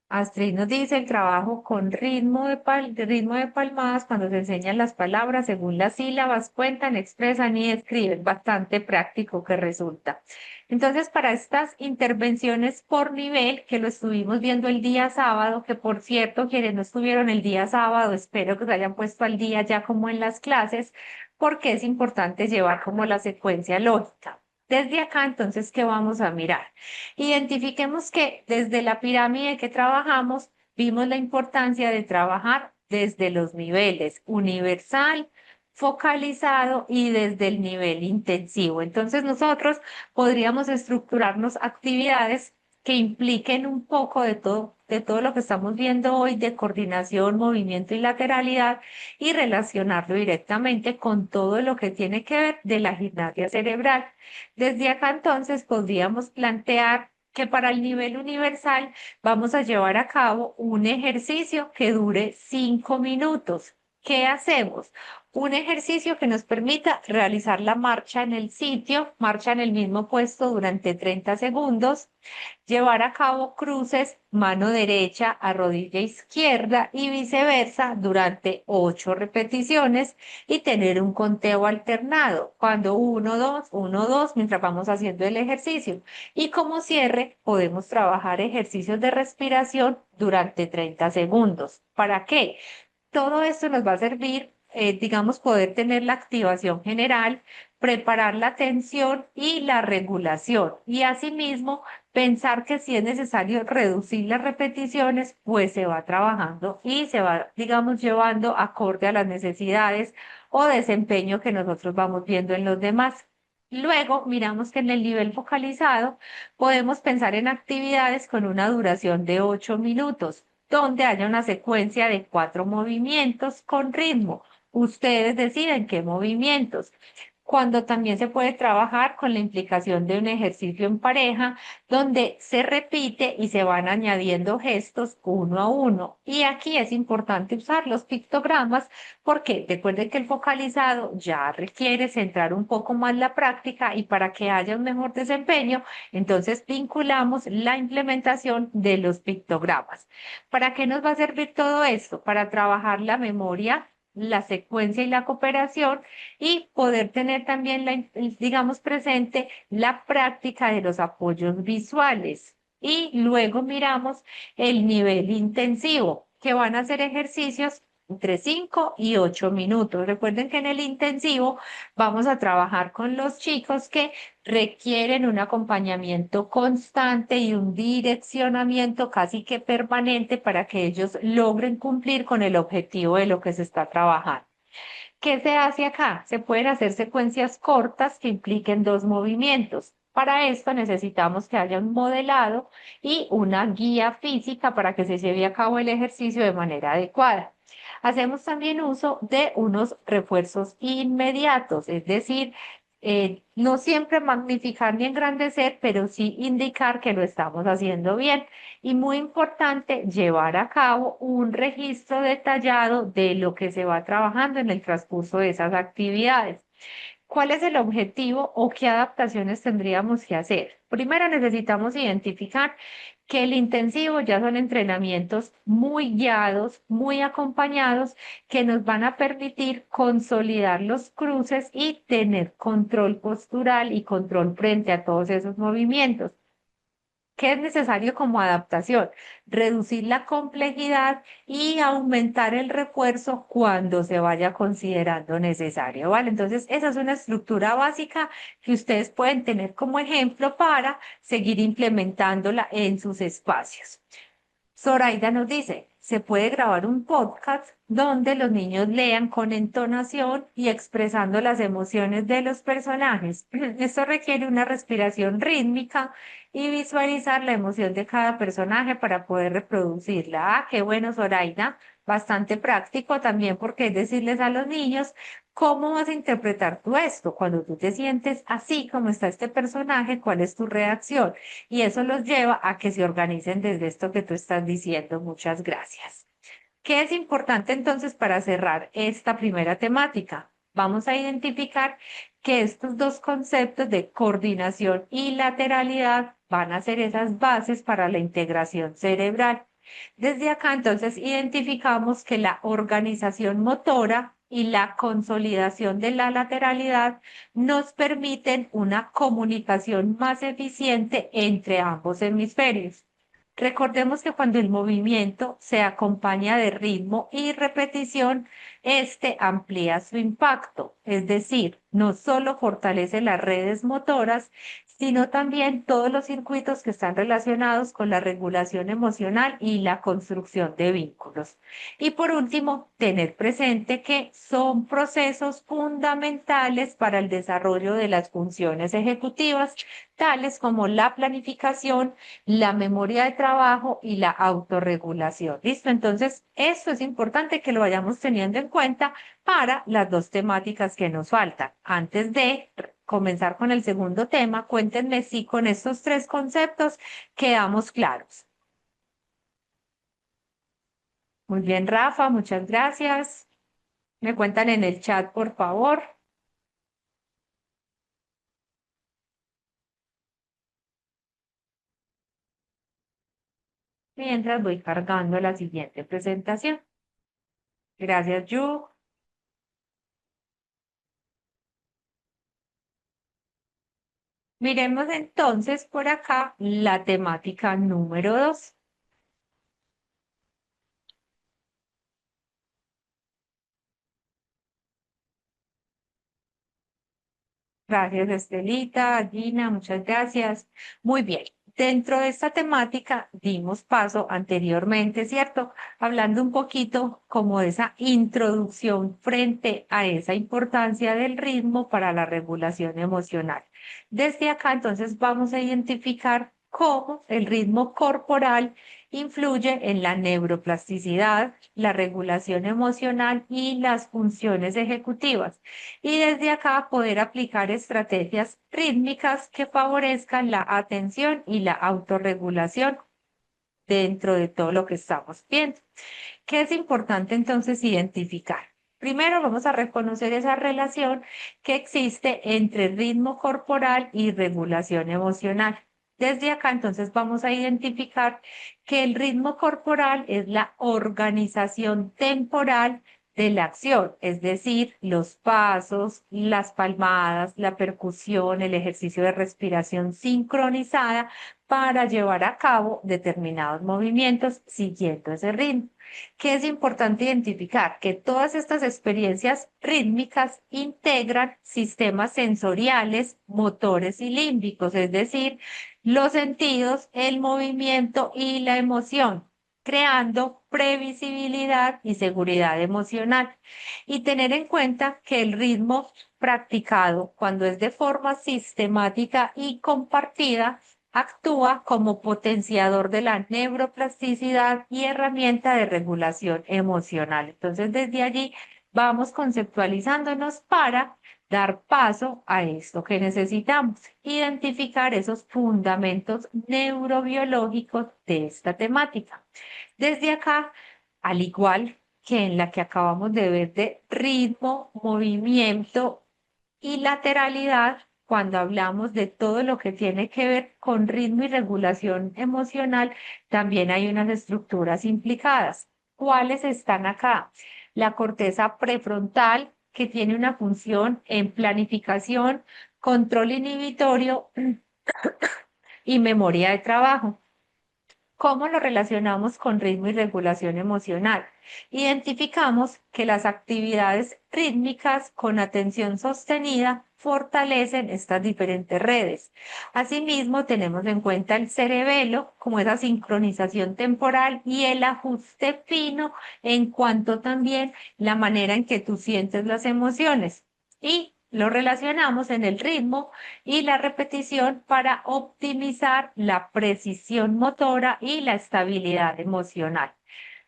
Astrid nos dice el trabajo con ritmo de palmadas cuando se enseñan las palabras según las sílabas, cuentan, expresan y escriben. Bastante práctico que resulta. Entonces, para estas intervenciones por nivel, que lo estuvimos viendo el día sábado, que por cierto, quienes no estuvieron el día sábado, espero que se hayan puesto al día ya como en las clases, porque es importante llevar como la secuencia lógica. Desde acá, entonces, ¿qué vamos a mirar? Identifiquemos que desde la pirámide que trabajamos, vimos la importancia de trabajar desde los niveles universal, focalizado y desde el nivel intensivo. Entonces nosotros podríamos estructurarnos actividades que impliquen un poco de todo lo que estamos viendo hoy de coordinación, movimiento y lateralidad y relacionarlo directamente con todo lo que tiene que ver de la gimnasia cerebral. Desde acá entonces podríamos plantear que para el nivel universal vamos a llevar a cabo un ejercicio que dure 5 minutos. ¿Qué hacemos? Un ejercicio que nos permita realizar la marcha en el sitio, marcha en el mismo puesto durante 30 segundos, llevar a cabo cruces mano derecha a rodilla izquierda y viceversa durante 8 repeticiones y tener un conteo alternado, cuando uno, dos, mientras vamos haciendo el ejercicio. Y como cierre, podemos trabajar ejercicios de respiración durante 30 segundos. ¿Para qué? Todo esto nos va a servir, digamos, poder tener la activación general, preparar la atención y la regulación. Y asimismo, pensar que si es necesario reducir las repeticiones, pues se va trabajando y se va, digamos, llevando acorde a las necesidades o desempeño que nosotros vamos viendo en los demás. Luego, miramos que en el nivel focalizado podemos pensar en actividades con una duración de 8 minutos, donde haya una secuencia de 4 movimientos con ritmo. Ustedes deciden qué movimientos. Cuando también se puede trabajar con la implicación de un ejercicio en pareja, donde se repite y se van añadiendo gestos uno a uno. Y aquí es importante usar los pictogramas porque recuerden que el focalizado ya requiere centrar un poco más la práctica y para que haya un mejor desempeño, entonces vinculamos la implementación de los pictogramas. ¿Para qué nos va a servir todo esto? Para trabajar la memoria, la secuencia y la cooperación y poder tener también, digamos, presente la práctica de los apoyos visuales. Y luego miramos el nivel intensivo, que van a ser ejercicios entre 5 y 8 minutos. Recuerden que en el intensivo vamos a trabajar con los chicos que requieren un acompañamiento constante y un direccionamiento casi que permanente para que ellos logren cumplir con el objetivo de lo que se está trabajando. ¿Qué se hace acá? Se pueden hacer secuencias cortas que impliquen 2 movimientos. Para esto necesitamos que haya un modelado y una guía física para que se lleve a cabo el ejercicio de manera adecuada. Hacemos también uso de unos refuerzos inmediatos, es decir, no siempre magnificar ni engrandecer, pero sí indicar que lo estamos haciendo bien. Y muy importante, llevar a cabo un registro detallado de lo que se va trabajando en el transcurso de esas actividades. ¿Cuál es el objetivo o qué adaptaciones tendríamos que hacer? Primero necesitamos identificar que el intensivo ya son entrenamientos muy guiados, muy acompañados, que nos van a permitir consolidar los cruces y tener control postural y control frente a todos esos movimientos. ¿Qué es necesario como adaptación? Reducir la complejidad y aumentar el refuerzo cuando se vaya considerando necesario, ¿vale? Entonces, esa es una estructura básica que ustedes pueden tener como ejemplo para seguir implementándola en sus espacios. Zoraida nos dice, se puede grabar un podcast donde los niños lean con entonación y expresando las emociones de los personajes. Esto requiere una respiración rítmica y visualizar la emoción de cada personaje para poder reproducirla. Ah, qué bueno, Zoraida. Bastante práctico también porque es decirles a los niños cómo vas a interpretar tú esto. Cuando tú te sientes así como está este personaje, ¿cuál es tu reacción? Y eso los lleva a que se organicen desde esto que tú estás diciendo. Muchas gracias. ¿Qué es importante entonces para cerrar esta primera temática? Vamos a identificar que estos dos conceptos de coordinación y lateralidad van a ser esas bases para la integración cerebral. Desde acá entonces identificamos que la organización motora y la consolidación de la lateralidad nos permiten una comunicación más eficiente entre ambos hemisferios. Recordemos que cuando el movimiento se acompaña de ritmo y repetición, este amplía su impacto, es decir, no solo fortalece las redes motoras, sino también todos los circuitos que están relacionados con la regulación emocional y la construcción de vínculos. Y por último, tener presente que son procesos fundamentales para el desarrollo de las funciones ejecutivas, tales como la planificación, la memoria de trabajo y la autorregulación. ¿Listo? Entonces, esto es importante que lo vayamos teniendo en cuenta para las dos temáticas que nos faltan. Antes de comenzar con el segundo tema, cuéntenme si con estos tres conceptos quedamos claros. Muy bien, Rafa, muchas gracias. Me cuentan en el chat, por favor, mientras voy cargando la siguiente presentación. Gracias, Yu. Miremos entonces por acá la temática número 2. Gracias, Estelita, Gina, muchas gracias. Muy bien. Dentro de esta temática dimos paso anteriormente, ¿cierto? Hablando un poquito como de esa introducción frente a esa importancia del ritmo para la regulación emocional. Desde acá, entonces, vamos a identificar cómo el ritmo corporal influye en la neuroplasticidad, la regulación emocional y las funciones ejecutivas y desde acá poder aplicar estrategias rítmicas que favorezcan la atención y la autorregulación dentro de todo lo que estamos viendo. ¿Qué es importante entonces identificar? Primero vamos a reconocer esa relación que existe entre ritmo corporal y regulación emocional. Desde acá entonces vamos a identificar que el ritmo corporal es la organización temporal de la acción, es decir, los pasos, las palmadas, la percusión, el ejercicio de respiración sincronizada para llevar a cabo determinados movimientos siguiendo ese ritmo. ¿Qué es importante identificar? Que todas estas experiencias rítmicas integran sistemas sensoriales, motores y límbicos, es decir, los sentidos, el movimiento y la emoción, creando previsibilidad y seguridad emocional. Y tener en cuenta que el ritmo practicado, cuando es de forma sistemática y compartida, actúa como potenciador de la neuroplasticidad y herramienta de regulación emocional. Entonces, desde allí vamos conceptualizándonos para dar paso a esto que necesitamos, identificar esos fundamentos neurobiológicos de esta temática. Desde acá, al igual que en la que acabamos de ver de ritmo, movimiento y lateralidad, cuando hablamos de todo lo que tiene que ver con ritmo y regulación emocional, también hay unas estructuras implicadas. ¿Cuáles están acá? La corteza prefrontal, que tiene una función en planificación, control inhibitorio y memoria de trabajo. ¿Cómo lo relacionamos con ritmo y regulación emocional? Identificamos que las actividades rítmicas con atención sostenida fortalecen estas diferentes redes. Asimismo, tenemos en cuenta el cerebelo como esa sincronización temporal y el ajuste fino en cuanto también la manera en que tú sientes las emociones. Y lo relacionamos en el ritmo y la repetición para optimizar la precisión motora y la estabilidad emocional.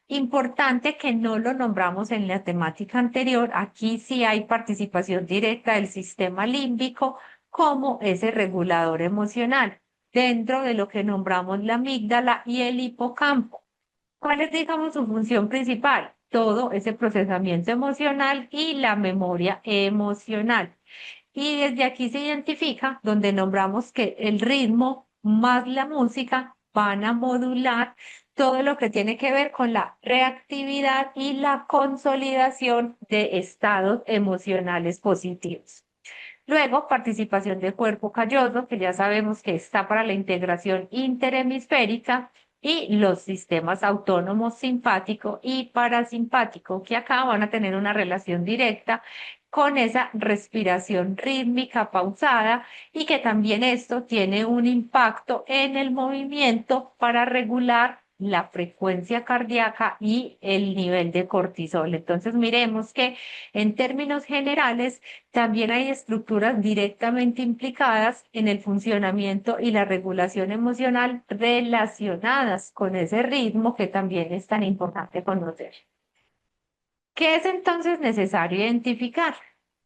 Importante que no lo nombramos en la temática anterior, aquí sí hay participación directa del sistema límbico como ese regulador emocional, dentro de lo que nombramos la amígdala y el hipocampo. ¿Cuál es, digamos, su función principal? Todo ese procesamiento emocional y la memoria emocional. Y desde aquí se identifica donde nombramos que el ritmo más la música van a modular todo lo que tiene que ver con la reactividad y la consolidación de estados emocionales positivos. Luego, participación del cuerpo calloso, que ya sabemos que está para la integración interhemisférica, y los sistemas autónomos simpático y parasimpático, que acá van a tener una relación directa con esa respiración rítmica pausada y que también esto tiene un impacto en el movimiento para regular la frecuencia cardíaca y el nivel de cortisol. Entonces, miremos que en términos generales, también hay estructuras directamente implicadas en el funcionamiento y la regulación emocional relacionadas con ese ritmo que también es tan importante conocer. ¿Qué es entonces necesario identificar?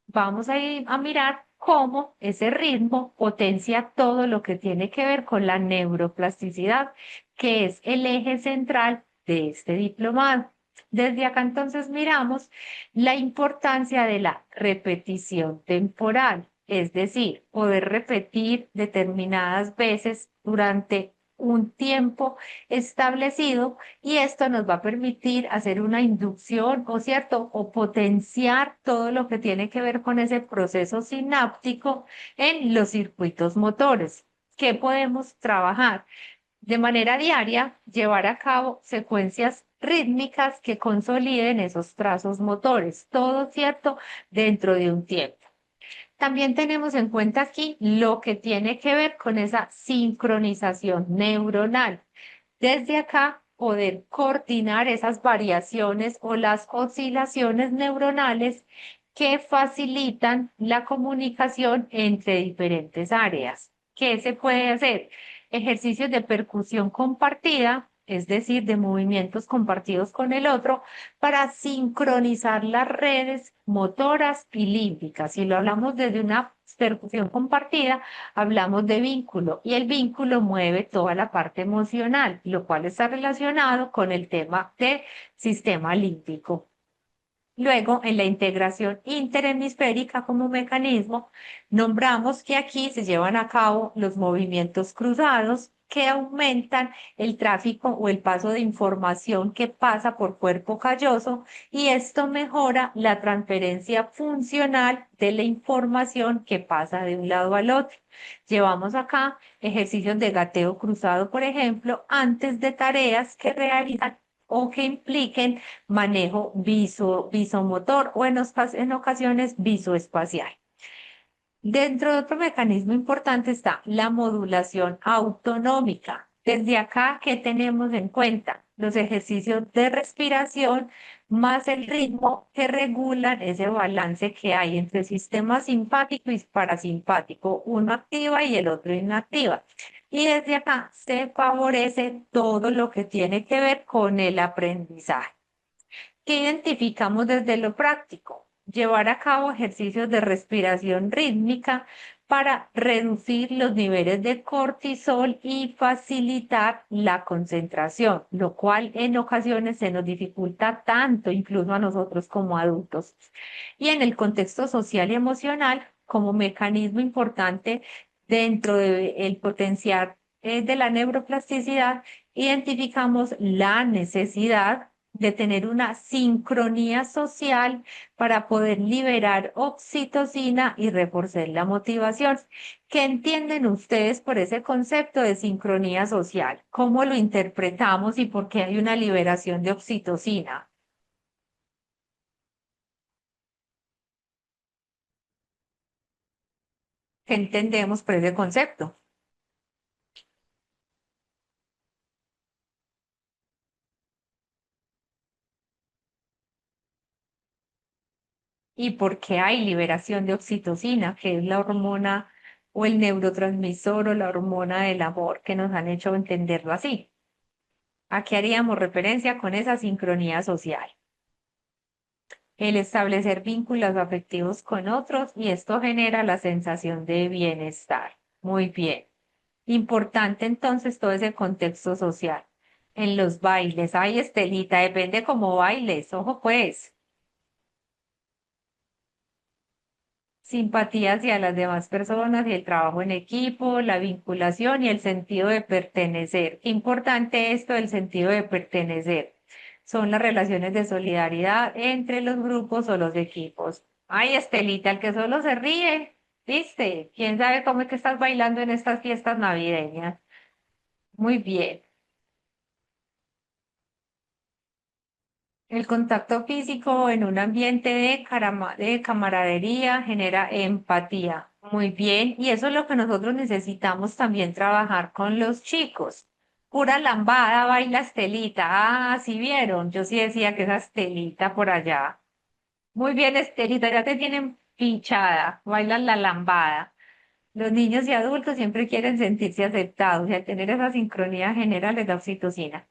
Vamos a mirar cómo ese ritmo potencia todo lo que tiene que ver con la neuroplasticidad, que es el eje central de este diplomado. Desde acá entonces miramos la importancia de la repetición temporal, es decir, poder repetir determinadas veces durante un tiempo establecido y esto nos va a permitir hacer una inducción, ¿o cierto? O potenciar todo lo que tiene que ver con ese proceso sináptico en los circuitos motores. ¿Qué podemos trabajar? De manera diaria, llevar a cabo secuencias rítmicas que consoliden esos trazos motores, todo cierto, dentro de un tiempo. También tenemos en cuenta aquí lo que tiene que ver con esa sincronización neuronal. Desde acá, poder coordinar esas variaciones o las oscilaciones neuronales que facilitan la comunicación entre diferentes áreas. ¿Qué se puede hacer? Ejercicios de percusión compartida, es decir, de movimientos compartidos con el otro, para sincronizar las redes motoras y límbicas. Si lo hablamos desde una percusión compartida, hablamos de vínculo y el vínculo mueve toda la parte emocional, lo cual está relacionado con el tema de sistema límbico. Luego, en la integración interhemisférica como mecanismo, nombramos que aquí se llevan a cabo los movimientos cruzados que aumentan el tráfico o el paso de información que pasa por cuerpo calloso y esto mejora la transferencia funcional de la información que pasa de un lado al otro. Llevamos acá ejercicios de gateo cruzado, por ejemplo, antes de tareas que realizan o que impliquen manejo visomotor o en ocasiones visoespacial. Dentro de otro mecanismo importante está la modulación autonómica. Desde acá, ¿qué tenemos en cuenta? Los ejercicios de respiración más el ritmo que regulan ese balance que hay entre sistema simpático y parasimpático. Uno activa y el otro inactiva. Y desde acá se favorece todo lo que tiene que ver con el aprendizaje. ¿Qué identificamos desde lo práctico? Llevar a cabo ejercicios de respiración rítmica para reducir los niveles de cortisol y facilitar la concentración, lo cual en ocasiones se nos dificulta tanto, incluso a nosotros como adultos. Y en el contexto social y emocional, como mecanismo importante dentro del potencial de la neuroplasticidad, identificamos la necesidad de tener una sincronía social para poder liberar oxitocina y reforzar la motivación. ¿Qué entienden ustedes por ese concepto de sincronía social? ¿Cómo lo interpretamos y por qué hay una liberación de oxitocina? ¿Qué entendemos por ese concepto? ¿Y por qué hay liberación de oxitocina, que es la hormona o el neurotransmisor o la hormona del amor que nos han hecho entenderlo así? ¿A qué haríamos referencia con esa sincronía social? El establecer vínculos afectivos con otros y esto genera la sensación de bienestar. Muy bien. Importante entonces todo ese contexto social. En los bailes, ay Estelita, depende cómo bailes, ojo pues. Simpatía hacia las demás personas y el trabajo en equipo, la vinculación y el sentido de pertenecer. Qué importante esto del sentido de pertenecer. Son las relaciones de solidaridad entre los grupos o los equipos. Ay, Estelita, el que solo se ríe, ¿viste? ¿Quién sabe cómo es que estás bailando en estas fiestas navideñas? Muy bien. El contacto físico en un ambiente de camaradería genera empatía. Muy bien, y eso es lo que nosotros necesitamos también trabajar con los chicos. Pura lambada, baila Estelita. Ah, sí vieron. Yo sí decía que esa Estelita por allá. Muy bien, Estelita, ya te tienen pinchada. Bailan la lambada. Los niños y adultos siempre quieren sentirse aceptados y al tener esa sincronía genera les da oxitocina.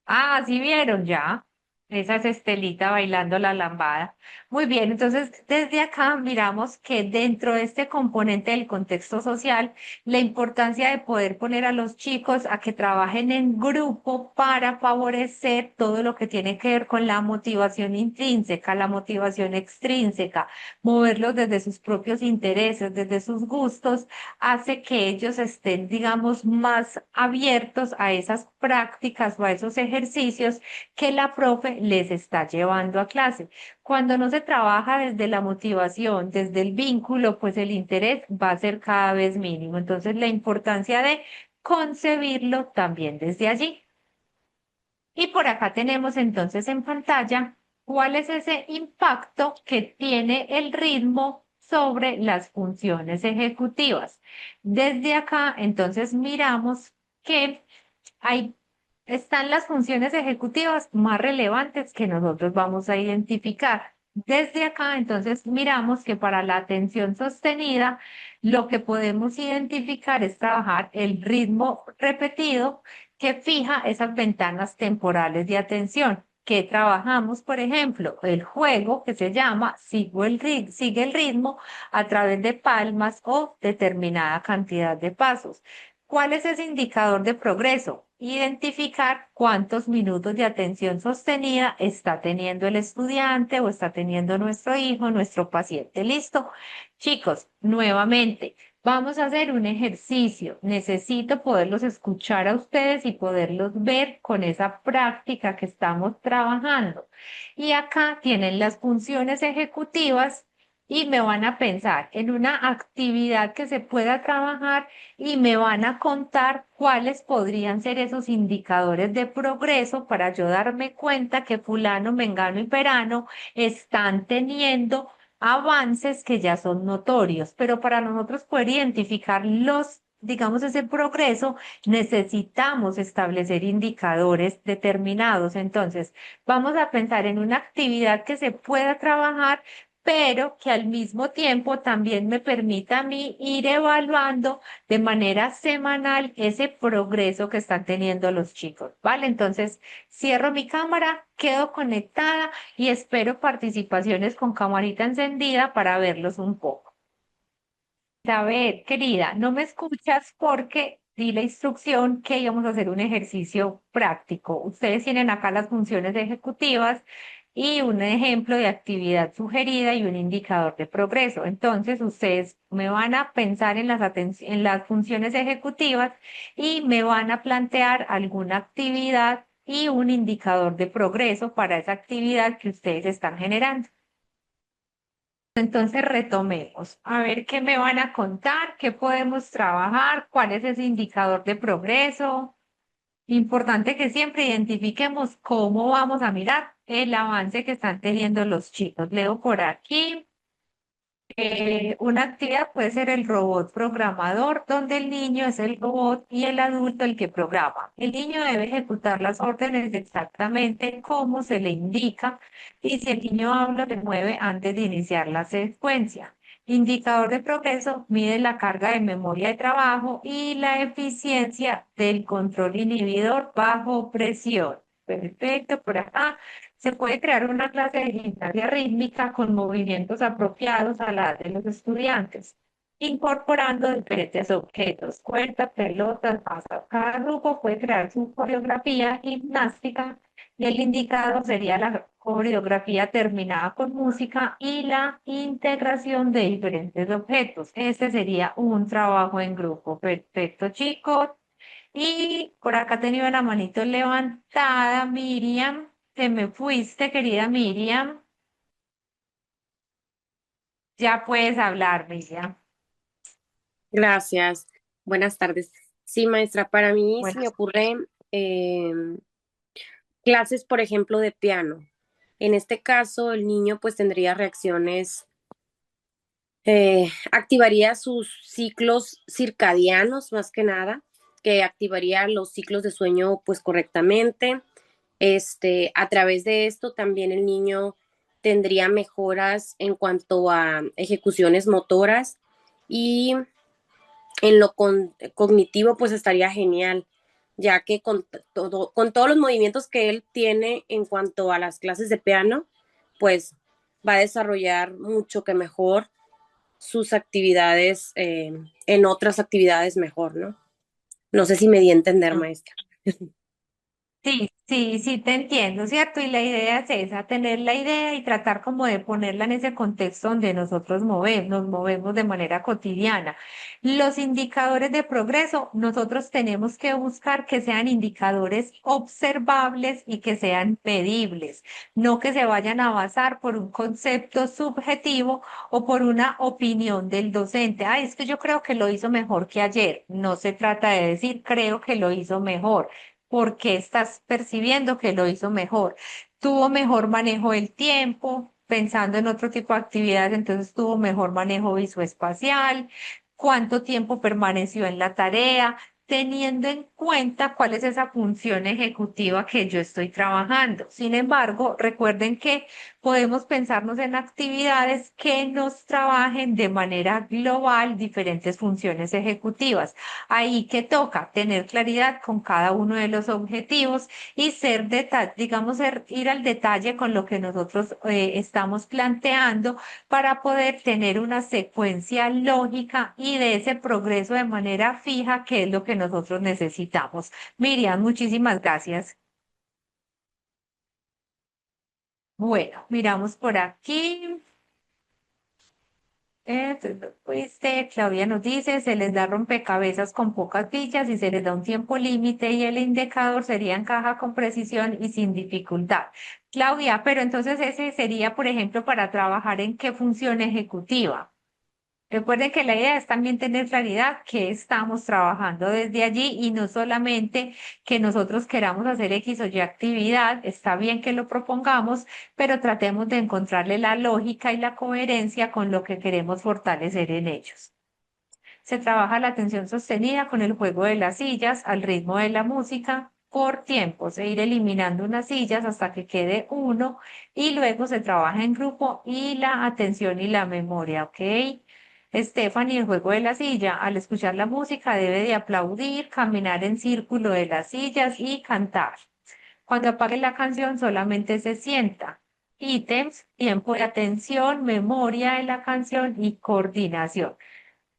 Ah, sí vieron ya. Esa es Estelita bailando la lambada. Muy bien, entonces desde acá miramos que dentro de este componente del contexto social, la importancia de poder poner a los chicos a que trabajen en grupo para favorecer todo lo que tiene que ver con la motivación intrínseca, la motivación extrínseca, moverlos desde sus propios intereses, desde sus gustos hace que ellos estén, digamos, más abiertos a esas prácticas o a esos ejercicios que la profe les está llevando a clase. Cuando no se trabaja desde la motivación, desde el vínculo, pues el interés va a ser cada vez mínimo. Entonces, la importancia de concebirlo también desde allí. Y por acá tenemos entonces en pantalla cuál es ese impacto que tiene el ritmo sobre las funciones ejecutivas. Desde acá, entonces, miramos que ahí están las funciones ejecutivas más relevantes que nosotros vamos a identificar. Desde acá, entonces, miramos que para la atención sostenida, lo que podemos identificar es trabajar el ritmo repetido que fija esas ventanas temporales de atención. Que trabajamos, por ejemplo, el juego que se llama sigue el ritmo a través de palmas o determinada cantidad de pasos. ¿Cuál es ese indicador de progreso? Identificar cuántos minutos de atención sostenida está teniendo el estudiante o está teniendo nuestro hijo, nuestro paciente. ¿Listo? Chicos, nuevamente, vamos a hacer un ejercicio. Necesito poderlos escuchar a ustedes y poderlos ver con esa práctica que estamos trabajando. Y acá tienen las funciones ejecutivas y me van a pensar en una actividad que se pueda trabajar y me van a contar cuáles podrían ser esos indicadores de progreso para yo darme cuenta que fulano, mengano y perano están teniendo avances que ya son notorios, pero para nosotros poder identificar digamos, ese progreso, necesitamos establecer indicadores determinados. Entonces, vamos a pensar en una actividad que se pueda trabajar pero que al mismo tiempo también me permita a mí ir evaluando de manera semanal ese progreso que están teniendo los chicos, ¿vale? Entonces, cierro mi cámara, quedo conectada y espero participaciones con camarita encendida para verlos un poco. A ver, querida, no me escuchas porque di la instrucción que íbamos a hacer un ejercicio práctico. Ustedes tienen acá las funciones ejecutivas y un ejemplo de actividad sugerida y un indicador de progreso. Entonces, ustedes me van a pensar en en las funciones ejecutivas y me van a plantear alguna actividad y un indicador de progreso para esa actividad que ustedes están generando. Entonces retomemos, a ver qué me van a contar, qué podemos trabajar, cuál es ese indicador de progreso. Importante que siempre identifiquemos cómo vamos a mirar el avance que están teniendo los chicos. Leo por aquí. Una actividad puede ser el robot programador, donde el niño es el robot y el adulto el que programa. El niño debe ejecutar las órdenes exactamente como se le indica y si el niño habla, se mueve antes de iniciar la secuencia. Indicador de progreso mide la carga de memoria de trabajo y la eficiencia del control inhibidor bajo presión. Perfecto, por acá. Se puede crear una clase de gimnasia rítmica con movimientos apropiados a la edad de los estudiantes, incorporando diferentes objetos, cuerdas, pelotas, masas. Cada grupo puede crear su coreografía gimnástica y el indicado sería la coreografía terminada con música y la integración de diferentes objetos. Este sería un trabajo en grupo. Perfecto, chicos. Y por acá tenía una manito levantada, Miriam. Te me fuiste, querida Miriam. Ya puedes hablar, Miriam. Gracias. Buenas tardes. Sí, maestra, para mí se Bueno, me ocurre clases, por ejemplo, de piano. En este caso, el niño pues tendría reacciones, activaría sus ciclos circadianos más que nada, que activaría los ciclos de sueño pues correctamente. A través de esto también el niño tendría mejoras en cuanto a ejecuciones motoras y en lo cognitivo, pues estaría genial, ya que con todos los movimientos que él tiene en cuanto a las clases de piano, pues va a desarrollar mucho que mejor sus actividades en otras actividades mejor, ¿no? No sé si me di a entender, maestra. sí, sí, sí, te entiendo, ¿cierto? Y la idea es esa, tener la idea y tratar como de ponerla en ese contexto donde nosotros nos movemos de manera cotidiana. Los indicadores de progreso, nosotros tenemos que buscar que sean indicadores observables y que sean medibles, no que se vayan a basar por un concepto subjetivo o por una opinión del docente. Ah, es que yo creo que lo hizo mejor que ayer. No se trata de decir creo que lo hizo mejor porque estás percibiendo que lo hizo mejor. Tuvo mejor manejo del tiempo, pensando en otro tipo de actividades, entonces tuvo mejor manejo visoespacial, cuánto tiempo permaneció en la tarea, teniendo en cuenta cuál es esa función ejecutiva que yo estoy trabajando. Sin embargo, recuerden que podemos pensarnos en actividades que nos trabajen de manera global diferentes funciones ejecutivas. Ahí que toca tener claridad con cada uno de los objetivos y digamos, ir al detalle con lo que nosotros estamos planteando para poder tener una secuencia lógica y de ese progreso de manera fija, que es lo que nosotros necesitamos. Miriam, muchísimas gracias. Bueno, miramos por aquí. Claudia nos dice, se les da rompecabezas con pocas fichas y se les da un tiempo límite y el indicador sería encaja con precisión y sin dificultad. Claudia, pero entonces ese sería, por ejemplo, para trabajar en qué función ejecutiva. Recuerden que la idea es también tener claridad que estamos trabajando desde allí y no solamente que nosotros queramos hacer X o Y actividad, está bien que lo propongamos, pero tratemos de encontrarle la lógica y la coherencia con lo que queremos fortalecer en ellos. Se trabaja la atención sostenida con el juego de las sillas al ritmo de la música por tiempos e ir eliminando unas sillas hasta que quede uno y luego se trabaja en grupo y la atención y la memoria, ¿ok? Stephanie, el juego de la silla, al escuchar la música debe de aplaudir, caminar en círculo de las sillas y cantar. Cuando apague la canción solamente se sienta. Ítems, tiempo de atención, memoria de la canción y coordinación.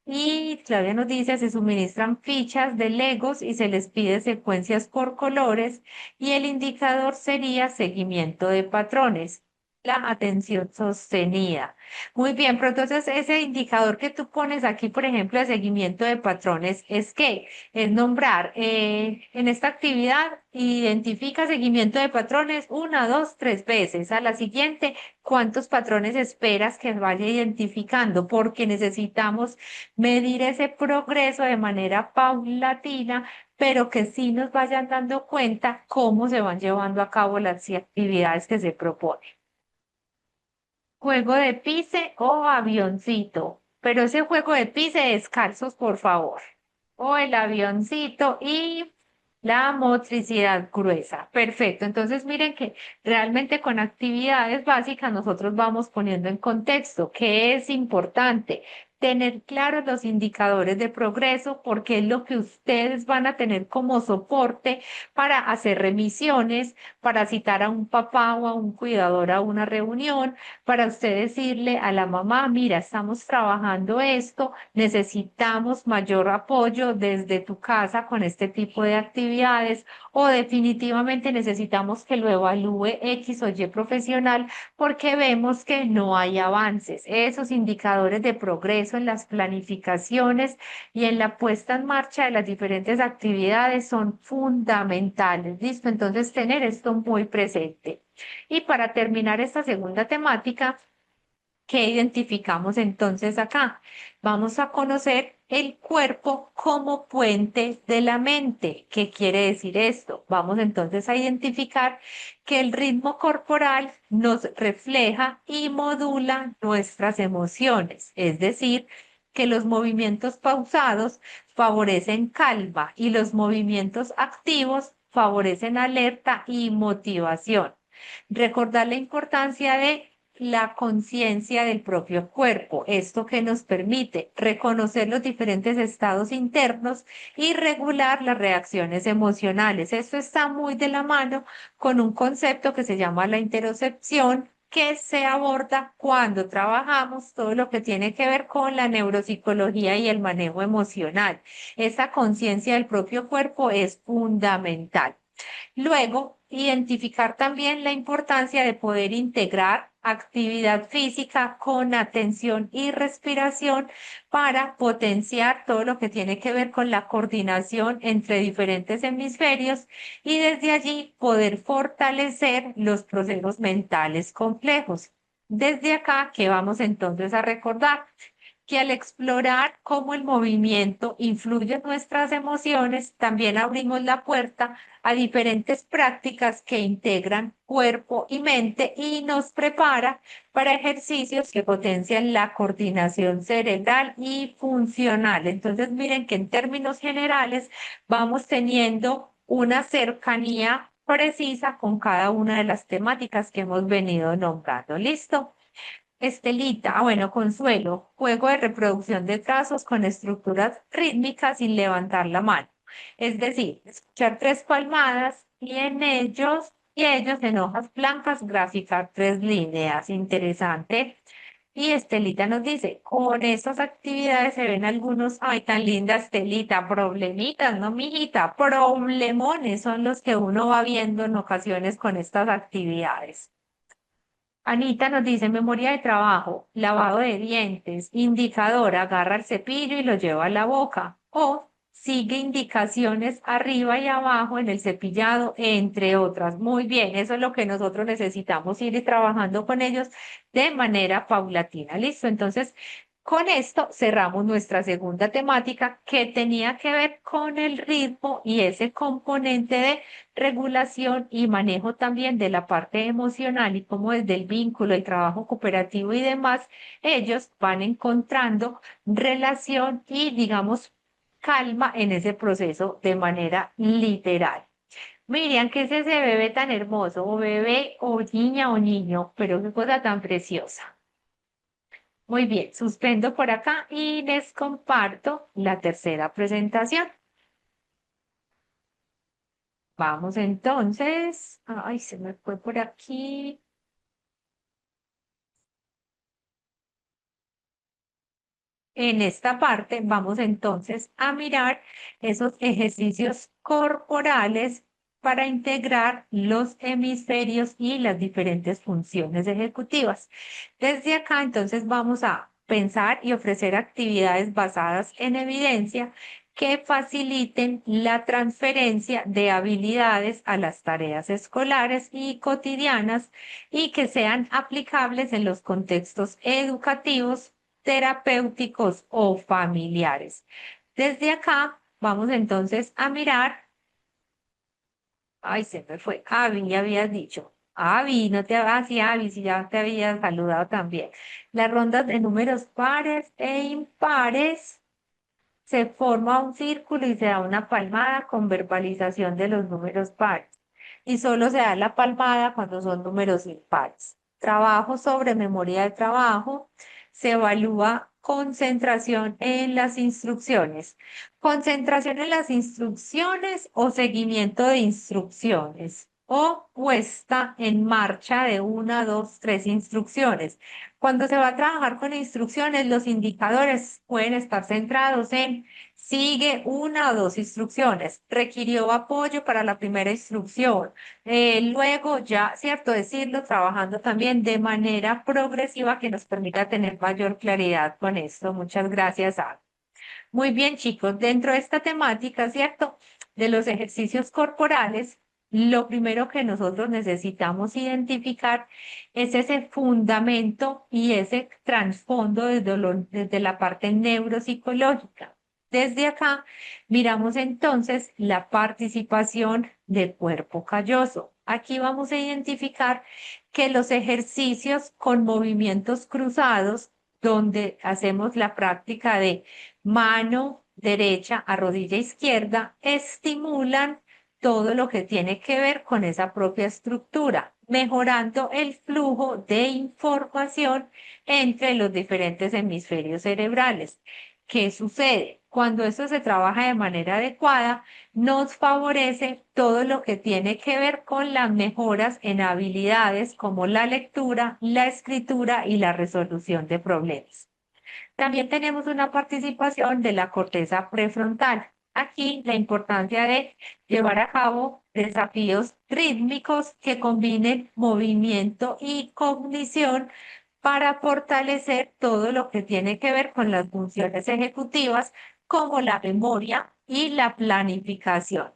Y Claudia nos dice, se suministran fichas de Legos y se les pide secuencias por colores y el indicador sería seguimiento de patrones, la atención sostenida. Muy bien, pero entonces ese indicador que tú pones aquí, por ejemplo, de seguimiento de patrones, ¿es qué? Es nombrar en esta actividad, identifica seguimiento de patrones una, dos, tres veces. A la siguiente, ¿cuántos patrones esperas que vaya identificando? Porque necesitamos medir ese progreso de manera paulatina, pero que sí nos vayan dando cuenta cómo se van llevando a cabo las actividades que se proponen. Juego de pise o avioncito, pero ese juego de pise descalzos, por favor. O el avioncito y la motricidad gruesa. Perfecto. Entonces, miren que realmente con actividades básicas nosotros vamos poniendo en contexto qué es importante. Tener claros los indicadores de progreso, porque es lo que ustedes van a tener como soporte para hacer remisiones, para citar a un papá o a un cuidador a una reunión, para usted decirle a la mamá, mira, estamos trabajando esto, necesitamos mayor apoyo desde tu casa con este tipo de actividades o definitivamente necesitamos que lo evalúe X o Y profesional porque vemos que no hay avances. Esos indicadores de progreso en las planificaciones y en la puesta en marcha de las diferentes actividades son fundamentales. ¿Listo? Entonces, tener esto muy presente. Y para terminar esta segunda temática, ¿qué identificamos entonces acá? Vamos a conocer el cuerpo como puente de la mente. ¿Qué quiere decir esto? Vamos entonces a identificar que el ritmo corporal nos refleja y modula nuestras emociones, es decir, que los movimientos pausados favorecen calma y los movimientos activos favorecen alerta y motivación. Recordar la importancia de la conciencia del propio cuerpo, esto que nos permite reconocer los diferentes estados internos y regular las reacciones emocionales. Esto está muy de la mano con un concepto que se llama la interocepción, que se aborda cuando trabajamos todo lo que tiene que ver con la neuropsicología y el manejo emocional. Esa conciencia del propio cuerpo es fundamental. Luego, identificar también la importancia de poder integrar actividad física con atención y respiración para potenciar todo lo que tiene que ver con la coordinación entre diferentes hemisferios y desde allí poder fortalecer los procesos mentales complejos. Desde acá, ¿qué vamos entonces a recordar? que al explorar cómo el movimiento influye en nuestras emociones, también abrimos la puerta a diferentes prácticas que integran cuerpo y mente y nos prepara para ejercicios que potencian la coordinación cerebral y funcional. Entonces, miren que en términos generales vamos teniendo una cercanía precisa con cada una de las temáticas que hemos venido nombrando. ¿Listo? Estelita, bueno, Consuelo, juego de reproducción de trazos con estructuras rítmicas sin levantar la mano. Es decir, escuchar tres palmadas y ellos en hojas blancas graficar tres líneas. Interesante. Y Estelita nos dice, con estas actividades se ven algunos, ay, tan linda Estelita, problemitas, ¿no, mijita? Problemones son los que uno va viendo en ocasiones con estas actividades. Anita nos dice memoria de trabajo, lavado de dientes, indicador, agarra el cepillo y lo lleva a la boca. O sigue indicaciones arriba y abajo en el cepillado, entre otras. Muy bien, eso es lo que nosotros necesitamos ir trabajando con ellos de manera paulatina. Listo, entonces con esto cerramos nuestra segunda temática que tenía que ver con el ritmo y ese componente de regulación y manejo también de la parte emocional y cómo desde el vínculo, el trabajo cooperativo y demás, ellos van encontrando relación y, digamos, calma en ese proceso de manera literal. Miriam, ¿qué es ese bebé tan hermoso? O bebé, o niña, o niño, pero qué cosa tan preciosa. Muy bien, suspendo por acá y les comparto la tercera presentación. Vamos entonces. Ay, se me fue por aquí. En esta parte vamos entonces a mirar esos ejercicios corporales para integrar los hemisferios y las diferentes funciones ejecutivas. Desde acá entonces vamos a pensar y ofrecer actividades basadas en evidencia que faciliten la transferencia de habilidades a las tareas escolares y cotidianas y que sean aplicables en los contextos educativos, terapéuticos o familiares. Desde acá vamos entonces a mirar, ay, se me fue, Avi, ya habías dicho. Avi, no te sí, Avi, sí, ya te había saludado también. Las rondas de números pares e impares. Se forma un círculo y se da una palmada con verbalización de los números pares. Y solo se da la palmada cuando son números impares. Trabajo sobre memoria de trabajo. Se evalúa concentración en las instrucciones. Concentración en las instrucciones o seguimiento de instrucciones. O puesta en marcha de una, dos, tres instrucciones. Cuando se va a trabajar con instrucciones, los indicadores pueden estar centrados en sigue una o dos instrucciones, requirió apoyo para la primera instrucción, luego ya, cierto, decirlo, trabajando también de manera progresiva que nos permita tener mayor claridad con esto. Muchas gracias, Ana. Muy bien, chicos, dentro de esta temática, ¿cierto? De los ejercicios corporales, lo primero que nosotros necesitamos identificar es ese fundamento y ese trasfondo desde la parte neuropsicológica. Desde acá miramos entonces la participación del cuerpo calloso. Aquí vamos a identificar que los ejercicios con movimientos cruzados, donde hacemos la práctica de mano derecha a rodilla izquierda, estimulan todo lo que tiene que ver con esa propia estructura, mejorando el flujo de información entre los diferentes hemisferios cerebrales. ¿Qué sucede? Cuando esto se trabaja de manera adecuada, nos favorece todo lo que tiene que ver con las mejoras en habilidades como la lectura, la escritura y la resolución de problemas. También tenemos una participación de la corteza prefrontal. Aquí la importancia de llevar a cabo desafíos rítmicos que combinen movimiento y cognición para fortalecer todo lo que tiene que ver con las funciones ejecutivas como la memoria y la planificación.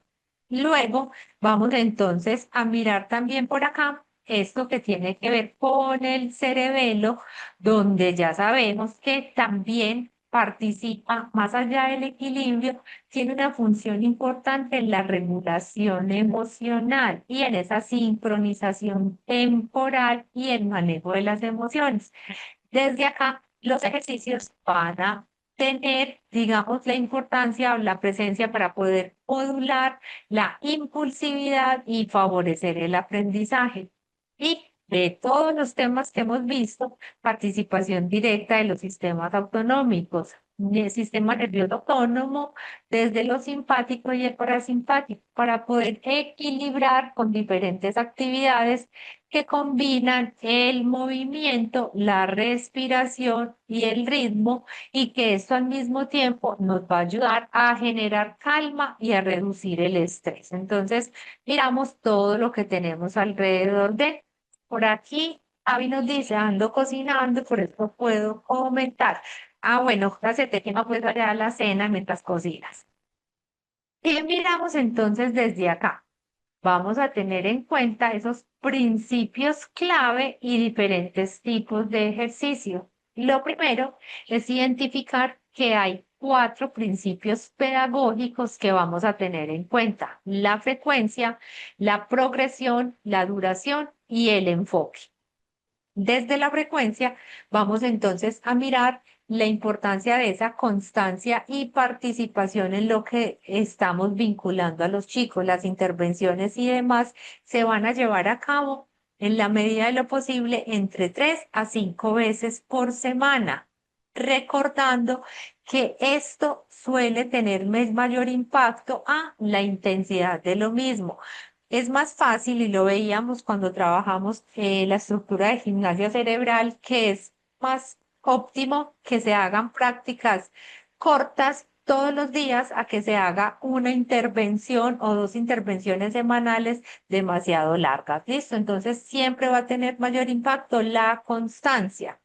Luego vamos entonces a mirar también por acá esto que tiene que ver con el cerebelo, donde ya sabemos que también participa, más allá del equilibrio, tiene una función importante en la regulación emocional y en esa sincronización temporal y el manejo de las emociones. Desde acá, los ejercicios van a tener, digamos, la importancia o la presencia para poder modular la impulsividad y favorecer el aprendizaje. Y de todos los temas que hemos visto, participación directa de los sistemas autonómicos, el sistema nervioso autónomo, desde lo simpático y el parasimpático, para poder equilibrar con diferentes actividades que combinan el movimiento, la respiración y el ritmo, y que esto al mismo tiempo nos va a ayudar a generar calma y a reducir el estrés. Entonces, miramos todo lo que tenemos alrededor de. Por aquí, Avi nos dice, ando cocinando, por eso puedo comentar. Ah, bueno, hacete que no puedes allá a la cena mientras cocinas. ¿Qué miramos entonces desde acá? Vamos a tener en cuenta esos principios clave y diferentes tipos de ejercicio. Lo primero es identificar que hay cuatro principios pedagógicos que vamos a tener en cuenta: la frecuencia, la progresión, la duración y el enfoque. Desde la frecuencia, vamos entonces a mirar la importancia de esa constancia y participación en lo que estamos vinculando a los chicos. Las intervenciones y demás se van a llevar a cabo en la medida de lo posible entre 3 a 5 veces por semana, recordando que esto suele tener mayor impacto a la intensidad de lo mismo. Es más fácil, y lo veíamos cuando trabajamos la estructura de gimnasia cerebral, que es más óptimo que se hagan prácticas cortas todos los días a que se haga una intervención o dos intervenciones semanales demasiado largas. ¿Listo? Entonces siempre va a tener mayor impacto la constancia.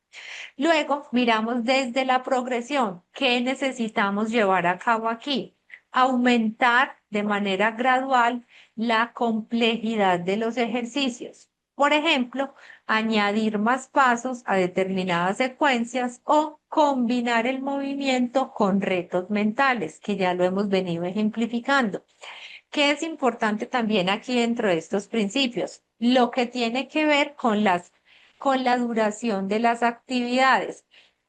Luego miramos desde la progresión, ¿qué necesitamos llevar a cabo aquí? Aumentar de manera gradual la complejidad de los ejercicios. Por ejemplo, añadir más pasos a determinadas secuencias o combinar el movimiento con retos mentales, que ya lo hemos venido ejemplificando. ¿Qué es importante también aquí dentro de estos principios? Lo que tiene que ver con la duración de las actividades.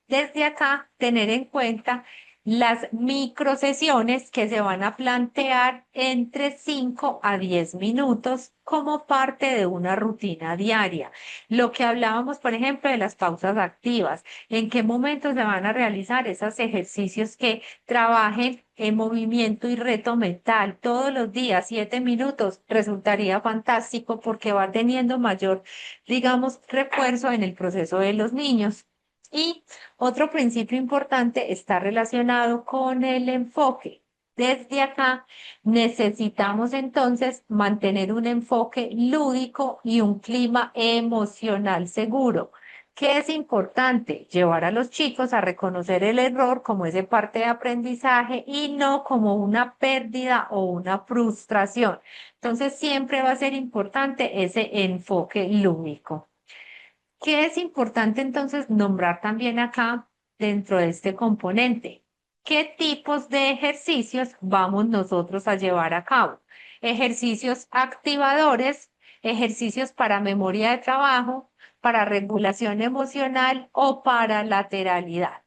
Desde acá, tener en cuenta las microsesiones que se van a plantear entre 5 a 10 minutos como parte de una rutina diaria. Lo que hablábamos, por ejemplo, de las pausas activas, en qué momentos se van a realizar esos ejercicios que trabajen en movimiento y reto mental todos los días, 7 minutos, resultaría fantástico porque va teniendo mayor, digamos, refuerzo en el proceso de los niños. Y otro principio importante está relacionado con el enfoque. Desde acá necesitamos entonces mantener un enfoque lúdico y un clima emocional seguro. ¿Qué es importante? Llevar a los chicos a reconocer el error como ese parte de aprendizaje y no como una pérdida o una frustración. Entonces siempre va a ser importante ese enfoque lúdico. ¿Qué es importante entonces nombrar también acá dentro de este componente? ¿Qué tipos de ejercicios vamos nosotros a llevar a cabo? Ejercicios activadores, ejercicios para memoria de trabajo, para regulación emocional o para lateralidad.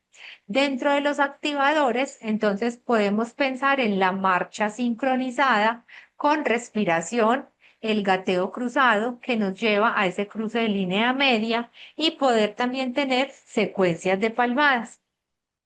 Dentro de los activadores, entonces podemos pensar en la marcha sincronizada con respiración, el gateo cruzado que nos lleva a ese cruce de línea media y poder también tener secuencias de palmadas.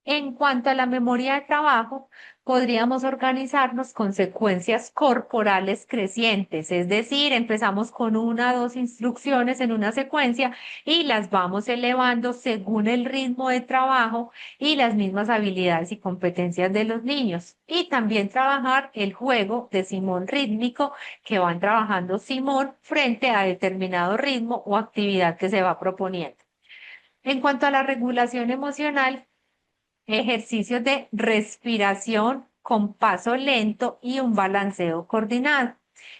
En cuanto a la memoria de trabajo, podríamos organizarnos con secuencias corporales crecientes, es decir, empezamos con una o dos instrucciones en una secuencia y las vamos elevando según el ritmo de trabajo y las mismas habilidades y competencias de los niños. Y también trabajar el juego de Simón rítmico que van trabajando Simón frente a determinado ritmo o actividad que se va proponiendo. En cuanto a la regulación emocional, ejercicios de respiración con paso lento y un balanceo coordinado.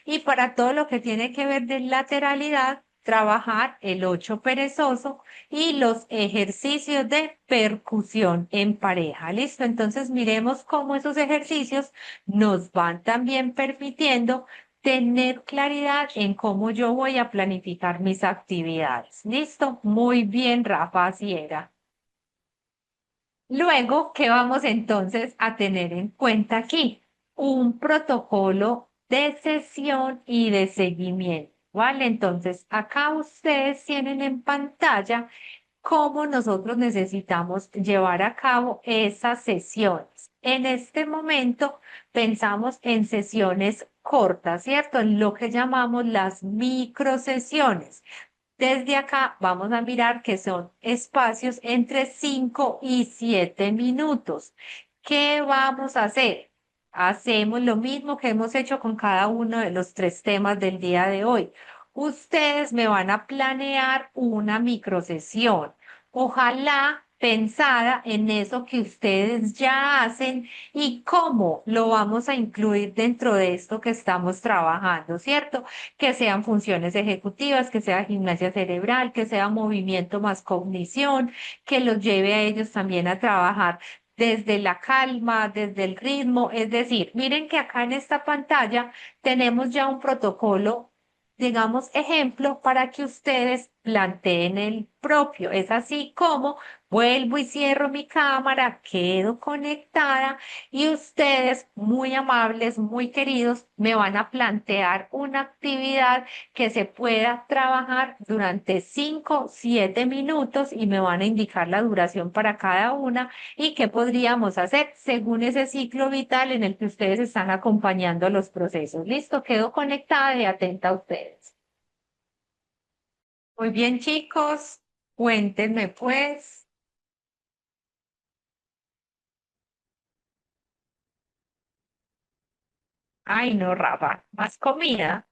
Y para todo lo que tiene que ver de lateralidad, trabajar el 8 perezoso y los ejercicios de percusión en pareja. ¿Listo? Entonces miremos cómo esos ejercicios nos van también permitiendo tener claridad en cómo yo voy a planificar mis actividades. ¿Listo? Muy bien, Rafa, así era. Luego, ¿qué vamos entonces a tener en cuenta aquí? Un protocolo de sesión y de seguimiento, ¿vale? Entonces, acá ustedes tienen en pantalla cómo nosotros necesitamos llevar a cabo esas sesiones. En este momento pensamos en sesiones cortas, ¿cierto? En lo que llamamos las microsesiones. Desde acá vamos a mirar que son espacios entre 5 y 7 minutos. ¿Qué vamos a hacer? Hacemos lo mismo que hemos hecho con cada uno de los tres temas del día de hoy. Ustedes me van a planear una microsesión. Ojalá pensada en eso que ustedes ya hacen y cómo lo vamos a incluir dentro de esto que estamos trabajando, ¿cierto? Que sean funciones ejecutivas, que sea gimnasia cerebral, que sea movimiento más cognición, que los lleve a ellos también a trabajar desde la calma, desde el ritmo. Es decir, miren que acá en esta pantalla tenemos ya un protocolo, digamos, ejemplo para que ustedes planteen el propio. Es así como vuelvo y cierro mi cámara, quedo conectada y ustedes, muy amables, muy queridos, me van a plantear una actividad que se pueda trabajar durante 5, 7 minutos y me van a indicar la duración para cada una y qué podríamos hacer según ese ciclo vital en el que ustedes están acompañando los procesos. Listo, quedo conectada y atenta a ustedes. Muy bien, chicos, cuéntenme pues. Ay, no, Rafa, más comida.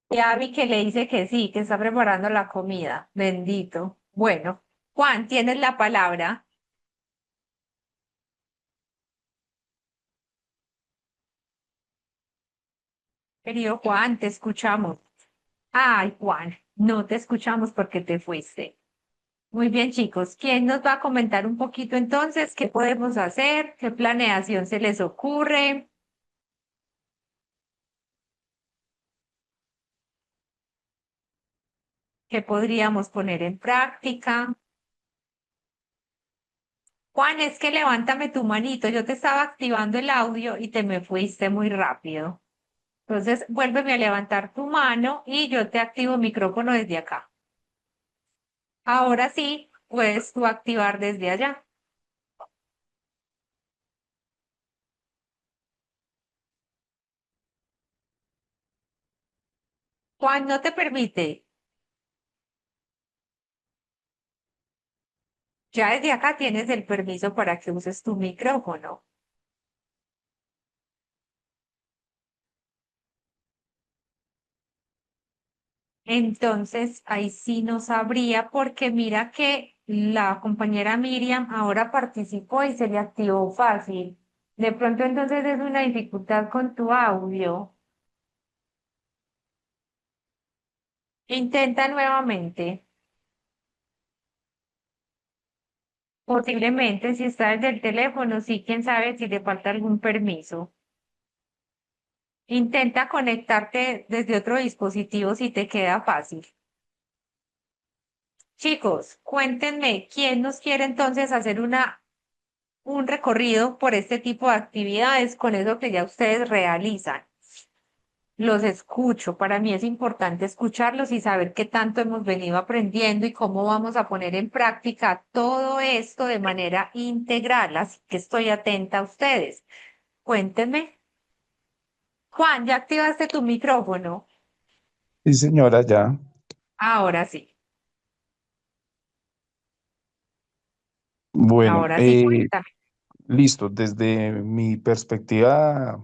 Ya vi que le dice que sí, que está preparando la comida. Bendito. Bueno, Juan, tienes la palabra. Querido Juan, te escuchamos. Ay, Juan, no te escuchamos porque te fuiste. Muy bien, chicos. ¿Quién nos va a comentar un poquito entonces qué podemos hacer? ¿Qué planeación se les ocurre? ¿Qué podríamos poner en práctica? Juan, es que levántame tu manito. Yo te estaba activando el audio y te me fuiste muy rápido. Entonces, vuélveme a levantar tu mano y yo te activo el micrófono desde acá. Ahora sí, puedes tú activar desde allá. Juan, no te permite. Ya desde acá tienes el permiso para que uses tu micrófono. Entonces, ahí sí no sabría porque mira que la compañera Miriam ahora participó y se le activó fácil. De pronto entonces es una dificultad con tu audio. Intenta nuevamente. Posiblemente si está desde el teléfono, sí, quién sabe si le falta algún permiso. Intenta conectarte desde otro dispositivo si te queda fácil. Chicos, cuéntenme, ¿quién nos quiere entonces hacer un recorrido por este tipo de actividades con eso que ya ustedes realizan? Los escucho. Para mí es importante escucharlos y saber qué tanto hemos venido aprendiendo y cómo vamos a poner en práctica todo esto de manera integral. Así que estoy atenta a ustedes. Cuéntenme. Juan, ¿ya activaste tu micrófono? Sí, señora, ya. Ahora sí, Bueno, ahora sí, cuéntame. listo. Desde mi perspectiva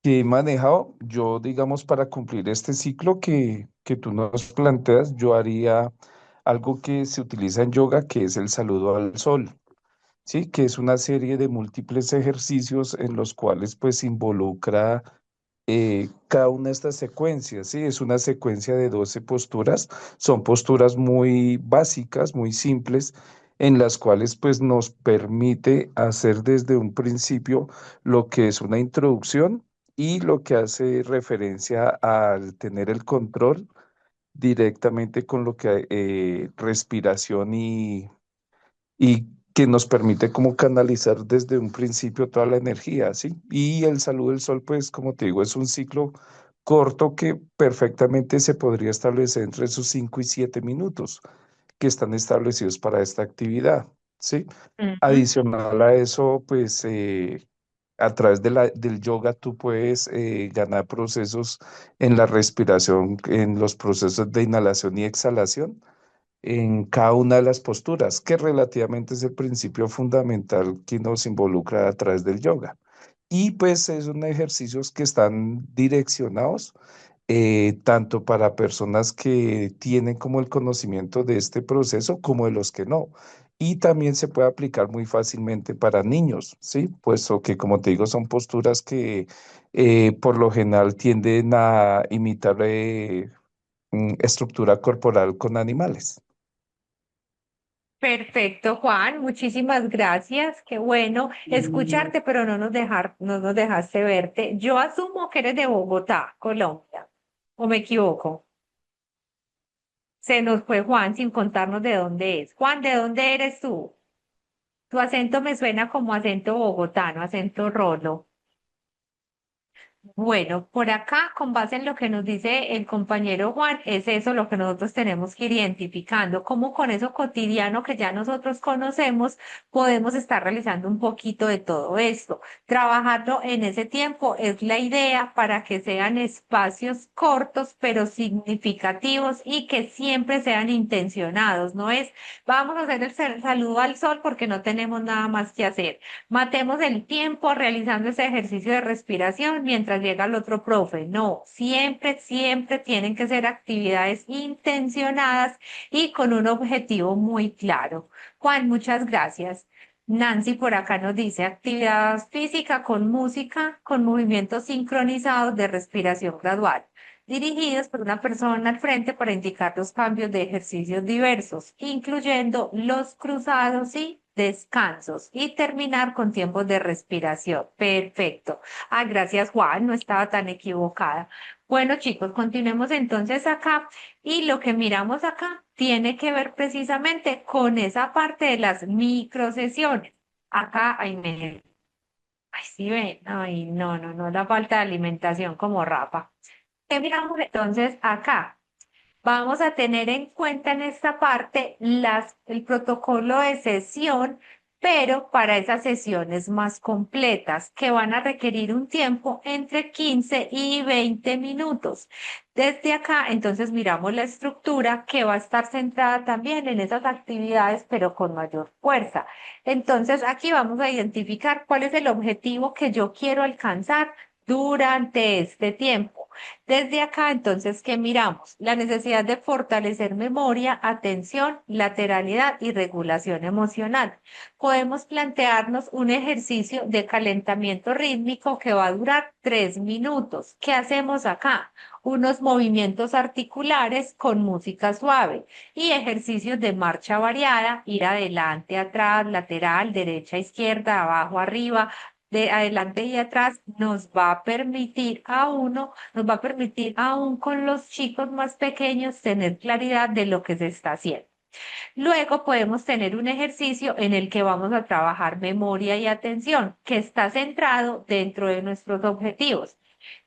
que he manejado, yo, digamos, para cumplir este ciclo que tú nos planteas, yo haría algo que se utiliza en yoga, que es el saludo al sol, ¿sí? Que es una serie de múltiples ejercicios en los cuales, pues, involucra cada una de estas secuencias, ¿sí? Es una secuencia de 12 posturas, son posturas muy básicas, muy simples, en las cuales pues nos permite hacer desde un principio lo que es una introducción y lo que hace referencia al tener el control directamente con lo que respiración y que nos permite como canalizar desde un principio toda la energía, ¿sí? Y el saludo del sol, pues como te digo, es un ciclo corto que perfectamente se podría establecer entre esos 5 y 7 minutos que están establecidos para esta actividad, ¿sí? Ujú. Adicional a eso, pues a través de del yoga tú puedes ganar procesos en la respiración, en los procesos de inhalación y exhalación en cada una de las posturas, que relativamente es el principio fundamental que nos involucra a través del yoga. Y pues son ejercicios que están direccionados tanto para personas que tienen como el conocimiento de este proceso como de los que no. Y también se puede aplicar muy fácilmente para niños, ¿sí? Puesto que, como te digo, son posturas que por lo general tienden a imitar estructura corporal con animales. Perfecto, Juan, muchísimas gracias. Qué bueno escucharte, pero no nos dejaste verte. Yo asumo que eres de Bogotá, Colombia, ¿o me equivoco? Se nos fue Juan sin contarnos de dónde es. Juan, ¿de dónde eres tú? Tu acento me suena como acento bogotano, acento rolo. Bueno, por acá, con base en lo que nos dice el compañero Juan, es eso lo que nosotros tenemos que ir identificando, cómo con eso cotidiano que ya nosotros conocemos, podemos estar realizando un poquito de todo esto. Trabajarlo en ese tiempo es la idea para que sean espacios cortos, pero significativos y que siempre sean intencionados. No es, vamos a hacer el saludo al sol porque no tenemos nada más que hacer. Matemos el tiempo realizando ese ejercicio de respiración mientras llega el otro profe. No, siempre, siempre tienen que ser actividades intencionadas y con un objetivo muy claro. Juan, muchas gracias. Nancy por acá nos dice actividad física con música, con movimientos sincronizados de respiración gradual, dirigidos por una persona al frente para indicar los cambios de ejercicios diversos, incluyendo los cruzados y descansos y terminar con tiempos de respiración. Perfecto. Ah, gracias, Juan, no estaba tan equivocada. Bueno, chicos, continuemos entonces acá y lo que miramos acá tiene que ver precisamente con esa parte de las microsesiones. Acá, ay, sí ven, ay, no, la falta de alimentación como Rafa. ¿Qué miramos entonces acá? Vamos a tener en cuenta en esta parte el protocolo de sesión, pero para esas sesiones más completas que van a requerir un tiempo entre 15 y 20 minutos. Desde acá, entonces miramos la estructura que va a estar centrada también en esas actividades, pero con mayor fuerza. Entonces, aquí vamos a identificar cuál es el objetivo que yo quiero alcanzar durante este tiempo. Desde acá, entonces, ¿qué miramos? La necesidad de fortalecer memoria, atención, lateralidad y regulación emocional. Podemos plantearnos un ejercicio de calentamiento rítmico que va a durar 3 minutos. ¿Qué hacemos acá? Unos movimientos articulares con música suave y ejercicios de marcha variada, ir adelante, atrás, lateral, derecha, izquierda, abajo, arriba, de adelante y atrás nos va a permitir aún con los chicos más pequeños tener claridad de lo que se está haciendo. Luego podemos tener un ejercicio en el que vamos a trabajar memoria y atención, que está centrado dentro de nuestros objetivos.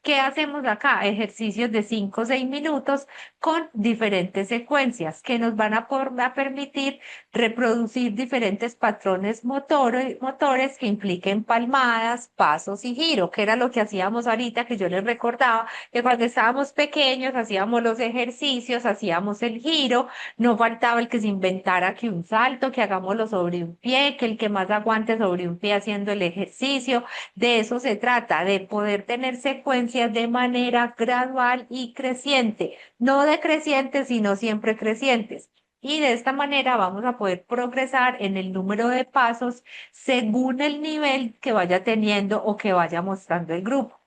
¿Qué hacemos acá? Ejercicios de 5 o 6 minutos con diferentes secuencias que nos van a permitir reproducir diferentes patrones motores que impliquen palmadas, pasos y giro, que era lo que hacíamos ahorita, que yo les recordaba que cuando estábamos pequeños hacíamos los ejercicios, hacíamos el giro, no faltaba el que se inventara que un salto, que hagámoslo sobre un pie, que el que más aguante sobre un pie haciendo el ejercicio. De eso se trata, de poder tener secuencias de manera gradual y creciente, no decrecientes, sino siempre crecientes. Y de esta manera vamos a poder progresar en el número de pasos según el nivel que vaya teniendo o que vaya mostrando el grupo.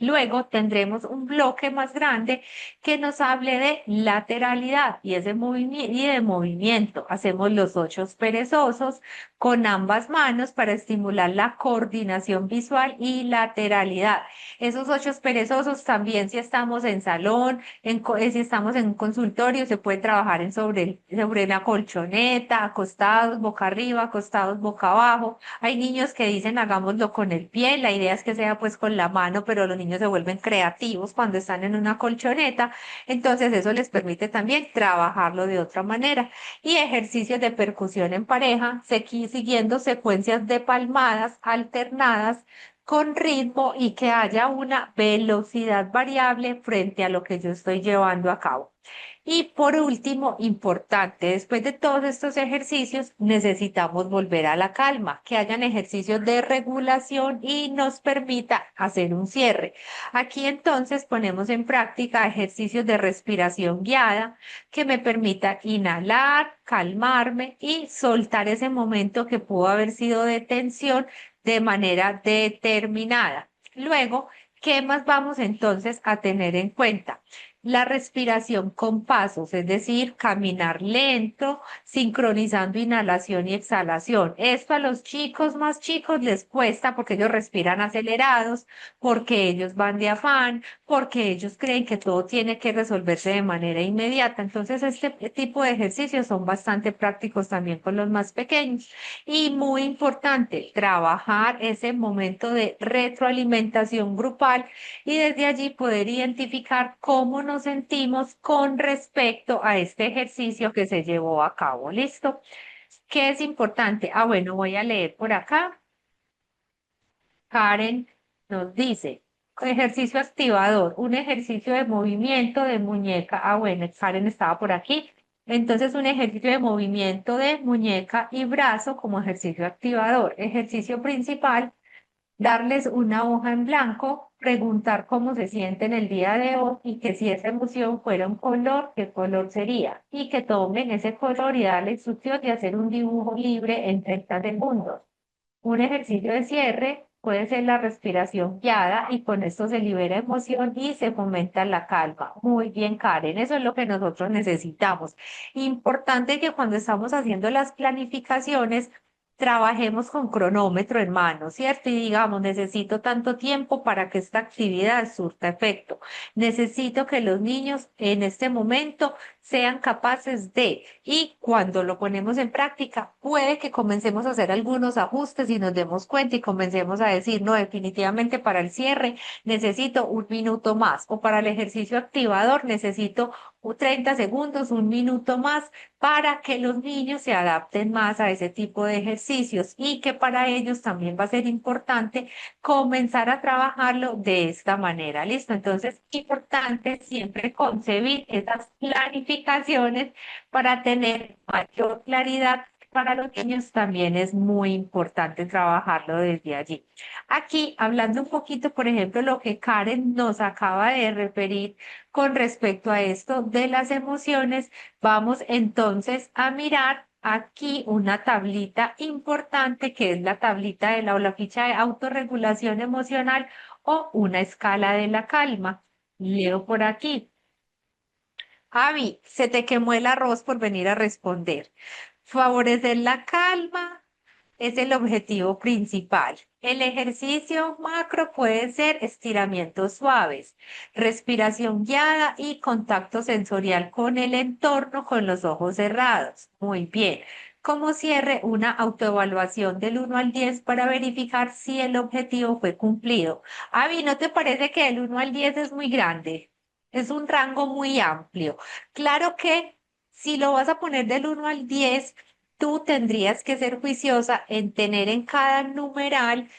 Luego tendremos un bloque más grande que nos hable de lateralidad y, y de movimiento. Hacemos los 8 perezosos con ambas manos para estimular la coordinación visual y lateralidad. Esos 8 perezosos también si estamos en salón, si estamos en un consultorio, se puede trabajar sobre la colchoneta, acostados boca arriba, acostados boca abajo. Hay niños que dicen hagámoslo con el pie, la idea es que sea pues con la mano, pero los niños se vuelven creativos cuando están en una colchoneta, entonces eso les permite también trabajarlo de otra manera. Y ejercicios de percusión en pareja, siguiendo secuencias de palmadas alternadas con ritmo y que haya una velocidad variable frente a lo que yo estoy llevando a cabo. Y por último, importante, después de todos estos ejercicios, necesitamos volver a la calma, que hayan ejercicios de regulación y nos permita hacer un cierre. Aquí entonces ponemos en práctica ejercicios de respiración guiada que me permita inhalar, calmarme y soltar ese momento que pudo haber sido de tensión de manera determinada. Luego, ¿qué más vamos entonces a tener en cuenta? La respiración con pasos, es decir, caminar lento, sincronizando inhalación y exhalación. Esto a los chicos más chicos les cuesta porque ellos respiran acelerados, porque ellos van de afán, porque ellos creen que todo tiene que resolverse de manera inmediata. Entonces, este tipo de ejercicios son bastante prácticos también con los más pequeños. Y muy importante, trabajar ese momento de retroalimentación grupal y desde allí poder identificar cómo nos sentimos con respecto a este ejercicio que se llevó a cabo. ¿Listo? ¿Qué es importante? Ah, bueno, voy a leer por acá. Karen nos dice, ejercicio activador, un ejercicio de movimiento de muñeca. Ah, bueno, Karen estaba por aquí. Entonces, un ejercicio de movimiento de muñeca y brazo como ejercicio activador. Ejercicio principal, darles una hoja en blanco, preguntar cómo se sienten el día de hoy y que si esa emoción fuera un color, ¿qué color sería? Y que tomen ese color y darle instrucción de hacer un dibujo libre en 30 segundos. Un ejercicio de cierre puede ser la respiración guiada y con esto se libera emoción y se fomenta la calma. Muy bien, Karen, eso es lo que nosotros necesitamos. Importante que cuando estamos haciendo las planificaciones, trabajemos con cronómetro en mano, ¿cierto? Y digamos, necesito tanto tiempo para que esta actividad surta efecto. Necesito que los niños en este momento sean capaces de, y cuando lo ponemos en práctica, puede que comencemos a hacer algunos ajustes y nos demos cuenta y comencemos a decir, no, definitivamente para el cierre necesito un minuto más, o para el ejercicio activador necesito 30 segundos, un minuto más, para que los niños se adapten más a ese tipo de ejercicios y que para ellos también va a ser importante comenzar a trabajarlo de esta manera. ¿Listo? Entonces, importante siempre concebir esas planificaciones para tener mayor claridad. Para los niños también es muy importante trabajarlo desde allí. Aquí, hablando un poquito, por ejemplo, lo que Karen nos acaba de referir con respecto a esto de las emociones, vamos entonces a mirar aquí una tablita importante que es la tablita de la o la ficha de autorregulación emocional o una escala de la calma. Leo por aquí. Avi, se te quemó el arroz por venir a responder. Favorecer la calma es el objetivo principal. El ejercicio macro puede ser estiramientos suaves, respiración guiada y contacto sensorial con el entorno con los ojos cerrados. Muy bien. Como cierre, una autoevaluación del 1 al 10 para verificar si el objetivo fue cumplido. Avi, ¿no te parece que el 1 al 10 es muy grande? Es un rango muy amplio. Claro que si lo vas a poner del 1 al 10, tú tendrías que ser juiciosa en tener en cada numeral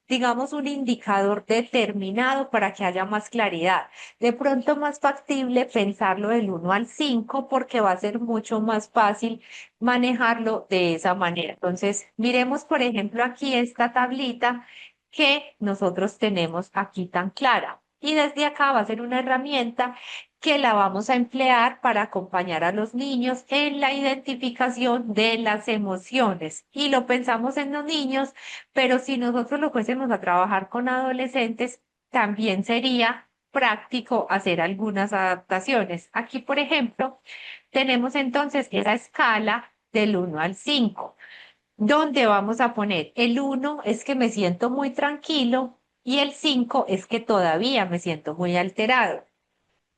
digamos, un indicador determinado para que haya más claridad. De pronto más factible pensarlo del 1 al 5 porque va a ser mucho más fácil manejarlo de esa manera. Entonces, miremos, por ejemplo, aquí esta tablita que nosotros tenemos aquí tan clara. Y desde acá va a ser una herramienta que la vamos a emplear para acompañar a los niños en la identificación de las emociones. Y lo pensamos en los niños, pero si nosotros lo fuésemos a trabajar con adolescentes, también sería práctico hacer algunas adaptaciones. Aquí, por ejemplo, tenemos entonces esa escala del 1 al 5, donde vamos a poner el 1 es que me siento muy tranquilo y el 5 es que todavía me siento muy alterado,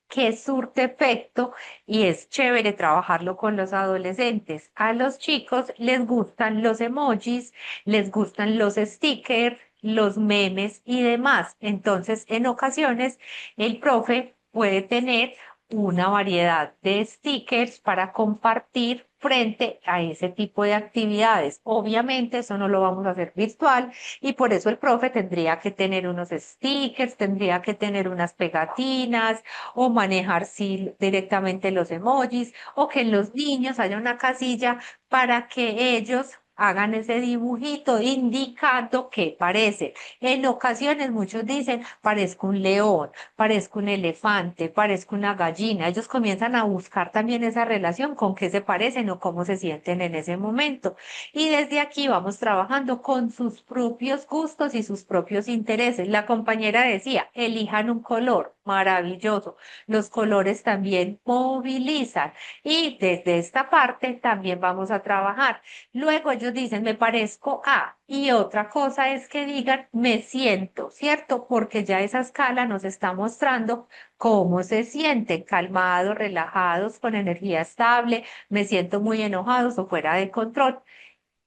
que surte efecto y es chévere trabajarlo con los adolescentes. A los chicos les gustan los emojis, les gustan los stickers, los memes y demás. Entonces, en ocasiones, el profe puede tener una variedad de stickers para compartir frente a ese tipo de actividades. Obviamente, eso no lo vamos a hacer virtual y por eso el profe tendría que tener unos stickers, tendría que tener unas pegatinas o manejar sí, directamente los emojis, o que en los niños haya una casilla para que ellos hagan ese dibujito indicando qué parece. En ocasiones muchos dicen, parezco un león, parezco un elefante, parezco una gallina. Ellos comienzan a buscar también esa relación con qué se parecen o cómo se sienten en ese momento. Y desde aquí vamos trabajando con sus propios gustos y sus propios intereses. La compañera decía, elijan un color, maravilloso. Los colores también movilizan y desde esta parte también vamos a trabajar. Luego ellos dicen, me parezco a, y otra cosa es que digan, me siento, ¿cierto? Porque ya esa escala nos está mostrando cómo se sienten, calmados, relajados, con energía estable, me siento muy enojados o fuera de control.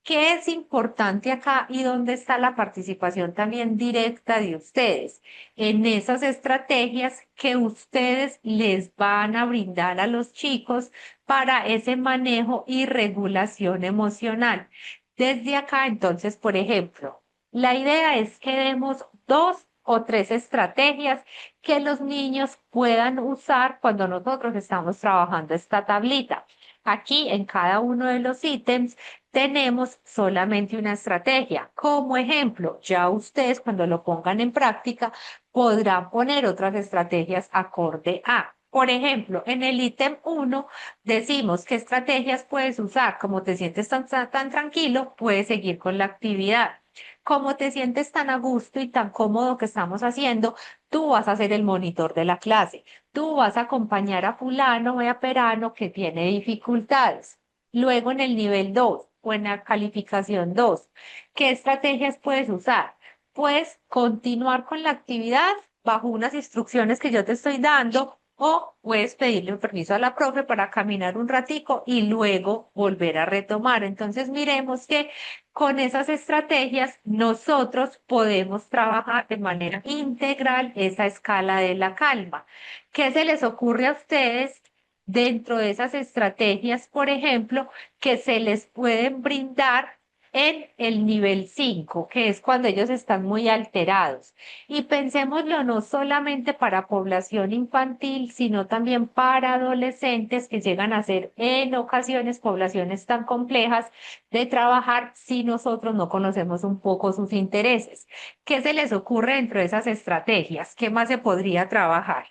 ¿Qué es importante acá y dónde está la participación también directa de ustedes? En esas estrategias que ustedes les van a brindar a los chicos para ese manejo y regulación emocional. Desde acá, entonces, por ejemplo, la idea es que demos 2 o 3 estrategias que los niños puedan usar cuando nosotros estamos trabajando esta tablita. Aquí, en cada uno de los ítems, tenemos solamente una estrategia. Como ejemplo, ya ustedes cuando lo pongan en práctica podrán poner otras estrategias acorde a. Por ejemplo, en el ítem 1 decimos qué estrategias puedes usar. Como te sientes tan tranquilo, puedes seguir con la actividad. Como te sientes tan a gusto y tan cómodo que estamos haciendo, tú vas a ser el monitor de la clase. Tú vas a acompañar a fulano o a perano que tiene dificultades. Luego en el nivel 2 o en la calificación 2, ¿qué estrategias puedes usar? Puedes continuar con la actividad bajo unas instrucciones que yo te estoy dando o puedes pedirle un permiso a la profe para caminar un ratico y luego volver a retomar. Entonces miremos que con esas estrategias nosotros podemos trabajar de manera integral esa escala de la calma. ¿Qué se les ocurre a ustedes dentro de esas estrategias, por ejemplo, que se les pueden brindar en el nivel 5, que es cuando ellos están muy alterados? Y pensémoslo no solamente para población infantil, sino también para adolescentes que llegan a ser en ocasiones poblaciones tan complejas de trabajar si nosotros no conocemos un poco sus intereses. ¿Qué se les ocurre dentro de esas estrategias? ¿Qué más se podría trabajar?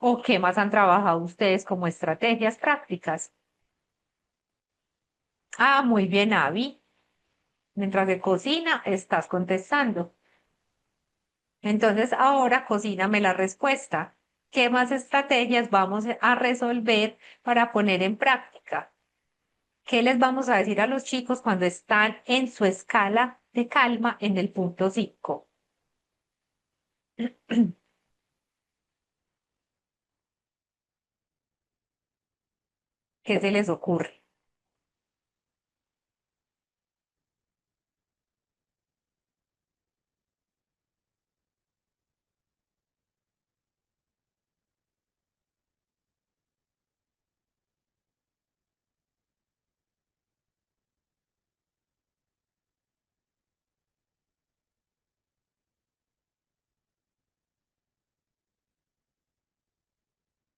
¿O qué más han trabajado ustedes como estrategias prácticas? Ah, muy bien, Avi. Mientras que cocina, estás contestando. Entonces, ahora cocíname la respuesta. ¿Qué más estrategias vamos a resolver para poner en práctica? ¿Qué les vamos a decir a los chicos cuando están en su escala de calma en el punto 5? ¿Qué se les ocurre?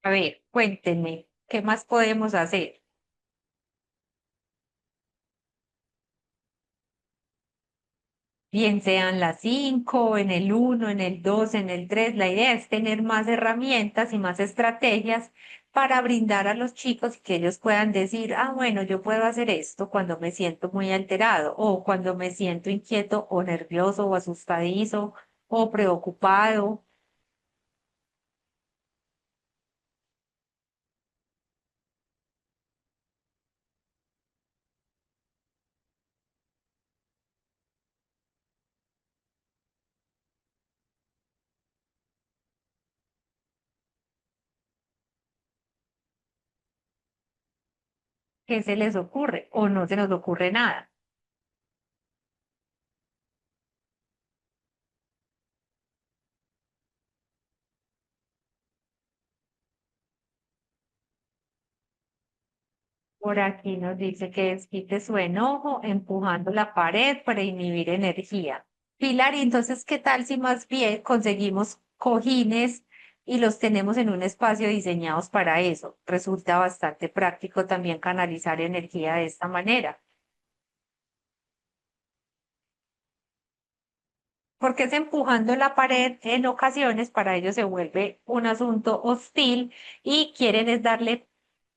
A ver, cuéntenme, ¿qué más podemos hacer? bien sean las 5, en el 1, en el 2, en el 3. La idea es tener más herramientas y más estrategias para brindar a los chicos y que ellos puedan decir, ah, bueno, yo puedo hacer esto cuando me siento muy alterado o cuando me siento inquieto o nervioso o asustadizo o preocupado. ¿Qué se les ocurre? O no se nos ocurre nada. Por aquí nos dice que desquite su enojo empujando la pared para inhibir energía. Pilar, y entonces, ¿qué tal si más bien conseguimos cojines y los tenemos en un espacio diseñados para eso? Resulta bastante práctico también canalizar energía de esta manera. Porque es empujando la pared en ocasiones para ellos se vuelve un asunto hostil y quieren es darle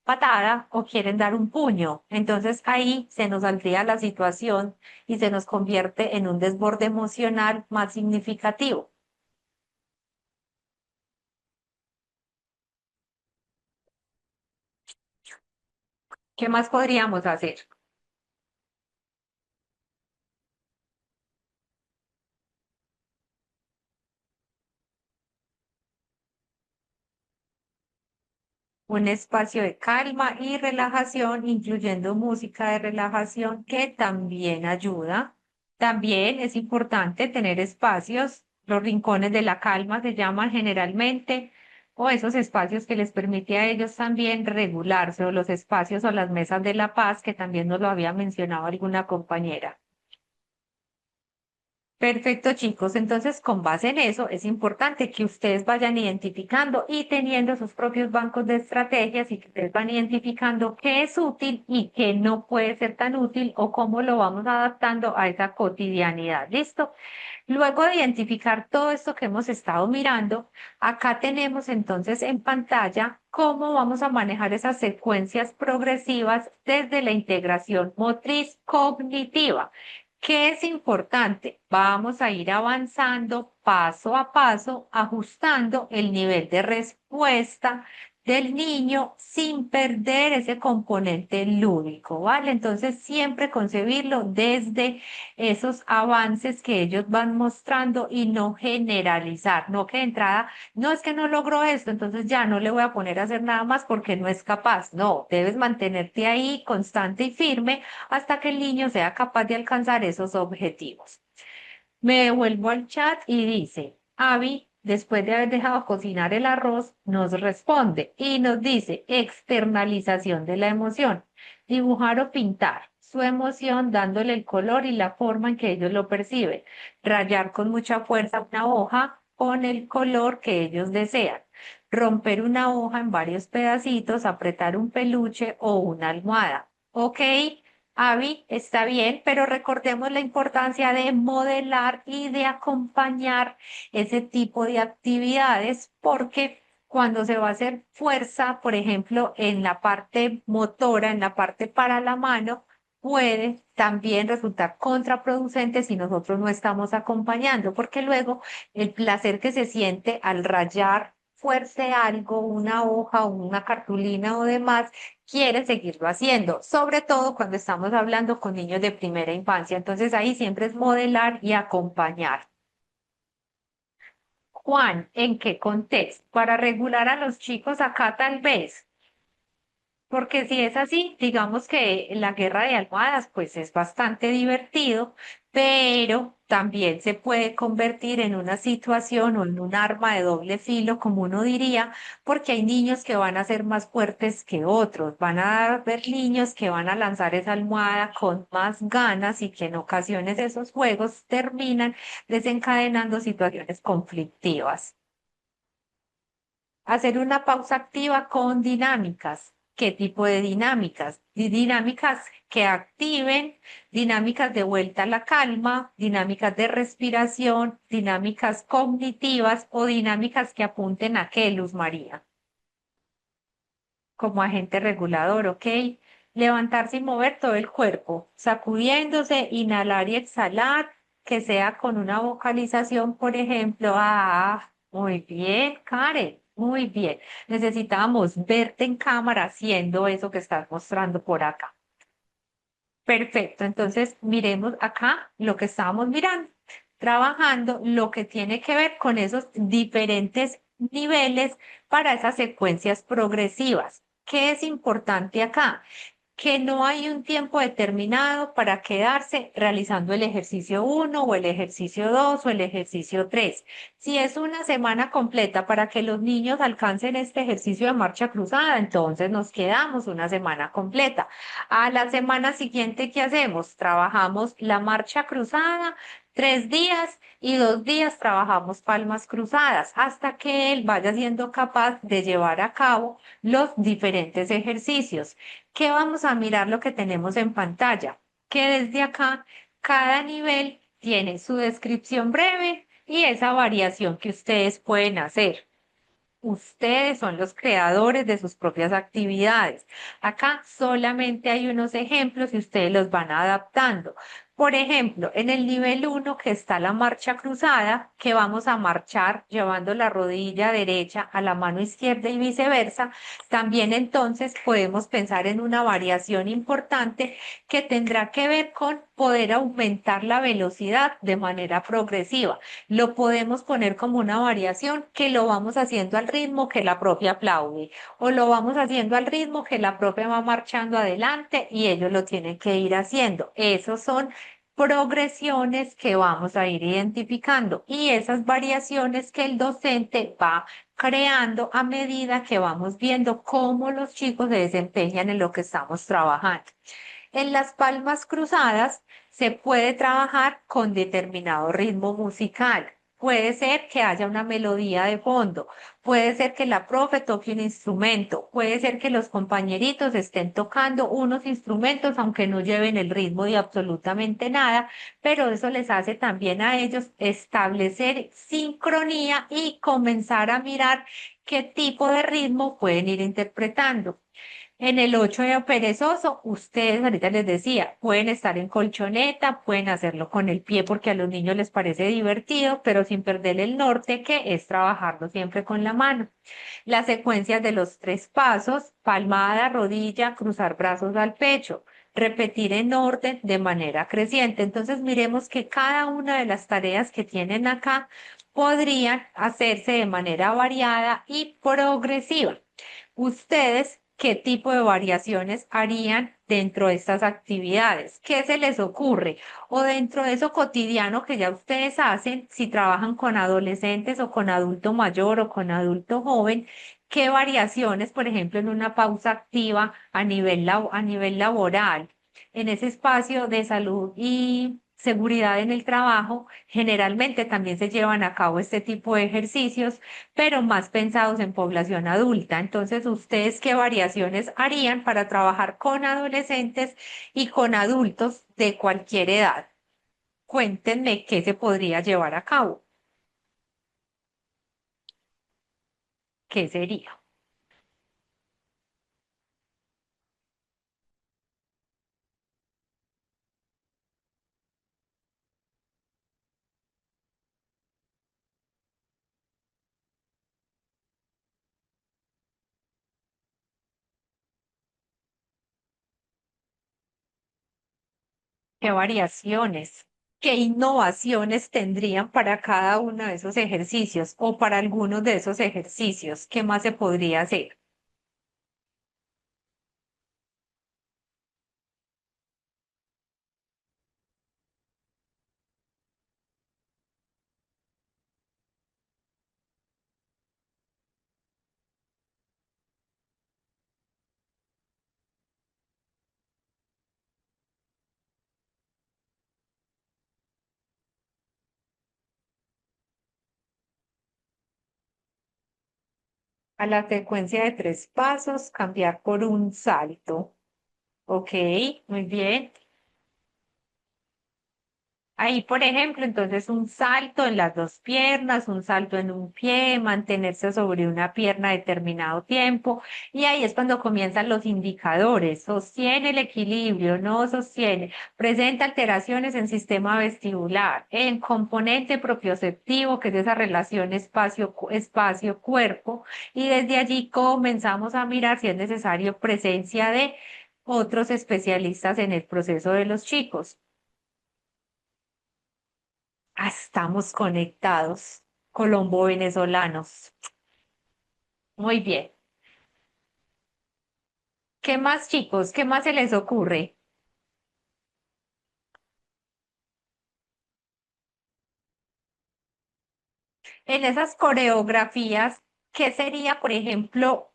patada o quieren dar un puño. Entonces ahí se nos saldría la situación y se nos convierte en un desborde emocional más significativo. ¿Qué más podríamos hacer? Un espacio de calma y relajación, incluyendo música de relajación que también ayuda. También es importante tener espacios, los rincones de la calma se llaman generalmente, o esos espacios que les permite a ellos también regularse, o los espacios o las mesas de la paz, que también nos lo había mencionado alguna compañera. Perfecto, chicos. Entonces, con base en eso, es importante que ustedes vayan identificando y teniendo sus propios bancos de estrategias y que ustedes van identificando qué es útil y qué no puede ser tan útil o cómo lo vamos adaptando a esa cotidianidad. ¿Listo? Luego de identificar todo esto que hemos estado mirando, acá tenemos entonces en pantalla cómo vamos a manejar esas secuencias progresivas desde la integración motriz cognitiva. ¿Qué es importante? Vamos a ir avanzando paso a paso, ajustando el nivel de respuesta del niño sin perder ese componente lúdico, ¿vale? Entonces, siempre concebirlo desde esos avances que ellos van mostrando y no generalizar, no que de entrada, no es que no logró esto, entonces ya no le voy a poner a hacer nada más porque no es capaz. No, debes mantenerte ahí constante y firme hasta que el niño sea capaz de alcanzar esos objetivos. Me devuelvo al chat y dice, Abby, después de haber dejado cocinar el arroz, nos responde y nos dice externalización de la emoción, dibujar o pintar su emoción dándole el color y la forma en que ellos lo perciben, rayar con mucha fuerza una hoja con el color que ellos desean, romper una hoja en varios pedacitos, apretar un peluche o una almohada. ¿Ok? Avi, está bien, pero recordemos la importancia de modelar y de acompañar ese tipo de actividades porque cuando se va a hacer fuerza, por ejemplo, en la parte motora, en la parte para la mano, puede también resultar contraproducente si nosotros no estamos acompañando, porque luego el placer que se siente al rayar fuerte algo, una hoja o una cartulina o demás, quiere seguirlo haciendo, sobre todo cuando estamos hablando con niños de primera infancia. Entonces ahí siempre es modelar y acompañar. Juan, ¿en qué contexto? Para regular a los chicos acá tal vez. Porque si es así, digamos que la guerra de almohadas, pues es bastante divertido, pero también se puede convertir en una situación o en un arma de doble filo, como uno diría, porque hay niños que van a ser más fuertes que otros, van a haber niños que van a lanzar esa almohada con más ganas y que en ocasiones esos juegos terminan desencadenando situaciones conflictivas. Hacer una pausa activa con dinámicas. qué tipo de dinámicas. Dinámicas que activen, dinámicas de vuelta a la calma, dinámicas de respiración, dinámicas cognitivas o dinámicas que apunten a qué, Luz María, como agente regulador, ¿ok? Levantarse y mover todo el cuerpo, sacudiéndose, inhalar y exhalar, que sea con una vocalización, por ejemplo, muy bien, Karen, muy bien. Necesitamos verte en cámara haciendo eso que estás mostrando por acá. Perfecto, entonces miremos acá lo que estábamos mirando, trabajando lo que tiene que ver con esos diferentes niveles para esas secuencias progresivas. ¿Qué es importante acá? Que no hay un tiempo determinado para quedarse realizando el ejercicio uno o el ejercicio 2 o el ejercicio 3. Si es una semana completa para que los niños alcancen este ejercicio de marcha cruzada, entonces nos quedamos una semana completa. A la semana siguiente, ¿qué hacemos? Trabajamos la marcha cruzada 3 días y 2 días trabajamos palmas cruzadas hasta que él vaya siendo capaz de llevar a cabo los diferentes ejercicios. ¿Qué vamos a mirar lo que tenemos en pantalla? Que desde acá cada nivel tiene su descripción breve y esa variación que ustedes pueden hacer. Ustedes son los creadores de sus propias actividades. Acá solamente hay unos ejemplos y ustedes los van adaptando. Por ejemplo, en el nivel uno que está la marcha cruzada, que vamos a marchar llevando la rodilla derecha a la mano izquierda y viceversa, también entonces podemos pensar en una variación importante que tendrá que ver con poder aumentar la velocidad de manera progresiva. Lo podemos poner como una variación que lo vamos haciendo al ritmo que la propia aplaude o lo vamos haciendo al ritmo que la propia va marchando adelante y ellos lo tienen que ir haciendo. Esos son progresiones que vamos a ir identificando y esas variaciones que el docente va creando a medida que vamos viendo cómo los chicos se desempeñan en lo que estamos trabajando. En las palmas cruzadas se puede trabajar con determinado ritmo musical. Puede ser que haya una melodía de fondo, puede ser que la profe toque un instrumento, puede ser que los compañeritos estén tocando unos instrumentos aunque no lleven el ritmo de absolutamente nada, pero eso les hace también a ellos establecer sincronía y comenzar a mirar qué tipo de ritmo pueden ir interpretando. En el 8 de perezoso, ustedes ahorita les decía, pueden estar en colchoneta, pueden hacerlo con el pie porque a los niños les parece divertido, pero sin perder el norte, que es trabajarlo siempre con la mano. Las secuencias de los 3 pasos, palmada, rodilla, cruzar brazos al pecho, repetir en orden de manera creciente. Entonces miremos que cada una de las tareas que tienen acá podrían hacerse de manera variada y progresiva. ¿Ustedes qué tipo de variaciones harían dentro de estas actividades? ¿Qué se les ocurre? O dentro de eso cotidiano que ya ustedes hacen, si trabajan con adolescentes o con adulto mayor o con adulto joven, ¿qué variaciones, por ejemplo, en una pausa activa a nivel laboral, en ese espacio de salud y seguridad en el trabajo, generalmente también se llevan a cabo este tipo de ejercicios, pero más pensados en población adulta? Entonces, ¿ustedes qué variaciones harían para trabajar con adolescentes y con adultos de cualquier edad? Cuéntenme qué se podría llevar a cabo. ¿Qué sería? ¿Qué variaciones? ¿Qué innovaciones tendrían para cada uno de esos ejercicios o para algunos de esos ejercicios? ¿Qué más se podría hacer? A la secuencia de 3 pasos, cambiar por un salto. Ok, muy bien. Ahí, por ejemplo, entonces un salto en las 2 piernas, un salto en un pie, mantenerse sobre una pierna determinado tiempo. Y ahí es cuando comienzan los indicadores. Sostiene el equilibrio, no sostiene. Presenta alteraciones en sistema vestibular, en componente propioceptivo, que es esa relación espacio-cuerpo. Y desde allí comenzamos a mirar si es necesario presencia de otros especialistas en el proceso de los chicos. Ah, estamos conectados, colombo-venezolanos. Muy bien. ¿Qué más, chicos? ¿Qué más se les ocurre? En esas coreografías, ¿qué sería, por ejemplo,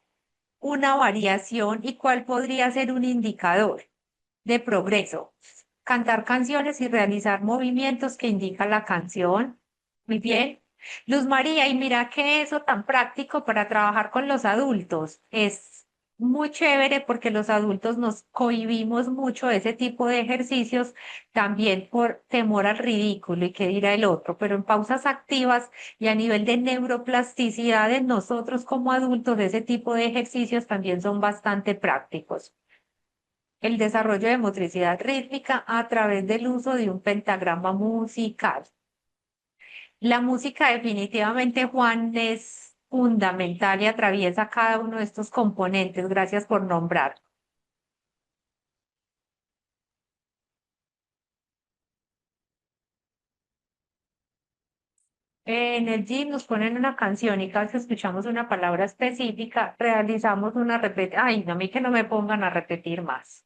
una variación y cuál podría ser un indicador de progreso? Cantar canciones y realizar movimientos que indican la canción. Muy bien. Luz María, y mira que eso tan práctico para trabajar con los adultos. Es muy chévere porque los adultos nos cohibimos mucho de ese tipo de ejercicios también por temor al ridículo y qué dirá el otro, pero en pausas activas y a nivel de neuroplasticidad en nosotros como adultos, ese tipo de ejercicios también son bastante prácticos. El desarrollo de motricidad rítmica a través del uso de un pentagrama musical. La música definitivamente, Juan, es fundamental y atraviesa cada uno de estos componentes. Gracias por nombrar. En el gym nos ponen una canción y cada vez que escuchamos una palabra específica, realizamos una repetición. Ay, no, a mí que no me pongan a repetir más.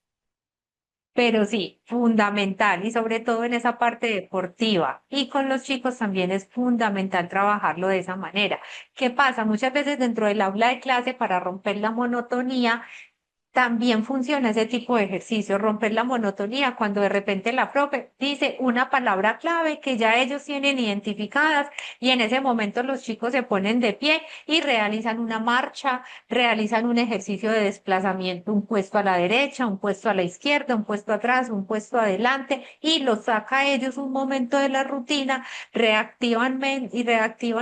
Pero sí, fundamental y sobre todo en esa parte deportiva. Y con los chicos también es fundamental trabajarlo de esa manera. ¿Qué pasa? Muchas veces dentro del aula de clase para romper la monotonía también funciona ese tipo de ejercicio, romper la monotonía cuando de repente la profe dice una palabra clave que ya ellos tienen identificadas y en ese momento los chicos se ponen de pie y realizan una marcha, realizan un ejercicio de desplazamiento, un puesto a la derecha, un puesto a la izquierda, un puesto atrás, un puesto adelante y los saca a ellos un momento de la rutina, y reactivan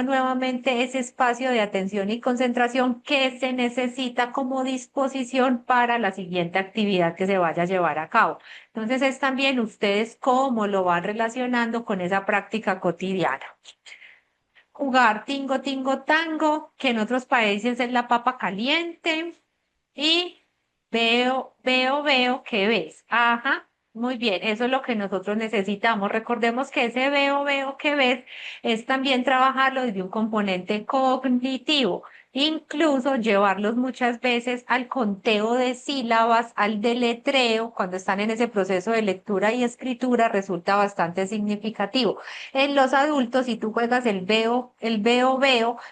nuevamente ese espacio de atención y concentración que se necesita como disposición para la siguiente actividad que se vaya a llevar a cabo. Entonces es también ustedes cómo lo van relacionando con esa práctica cotidiana. Jugar tingo, tingo, tango, que en otros países es la papa caliente. Y veo, ¿qué ves? Ajá, muy bien, eso es lo que nosotros necesitamos. Recordemos que ese veo, ¿qué ves? Es también trabajarlo desde un componente cognitivo, incluso llevarlos muchas veces al conteo de sílabas, al deletreo, cuando están en ese proceso de lectura y escritura, resulta bastante significativo. En los adultos, si tú juegas el veo,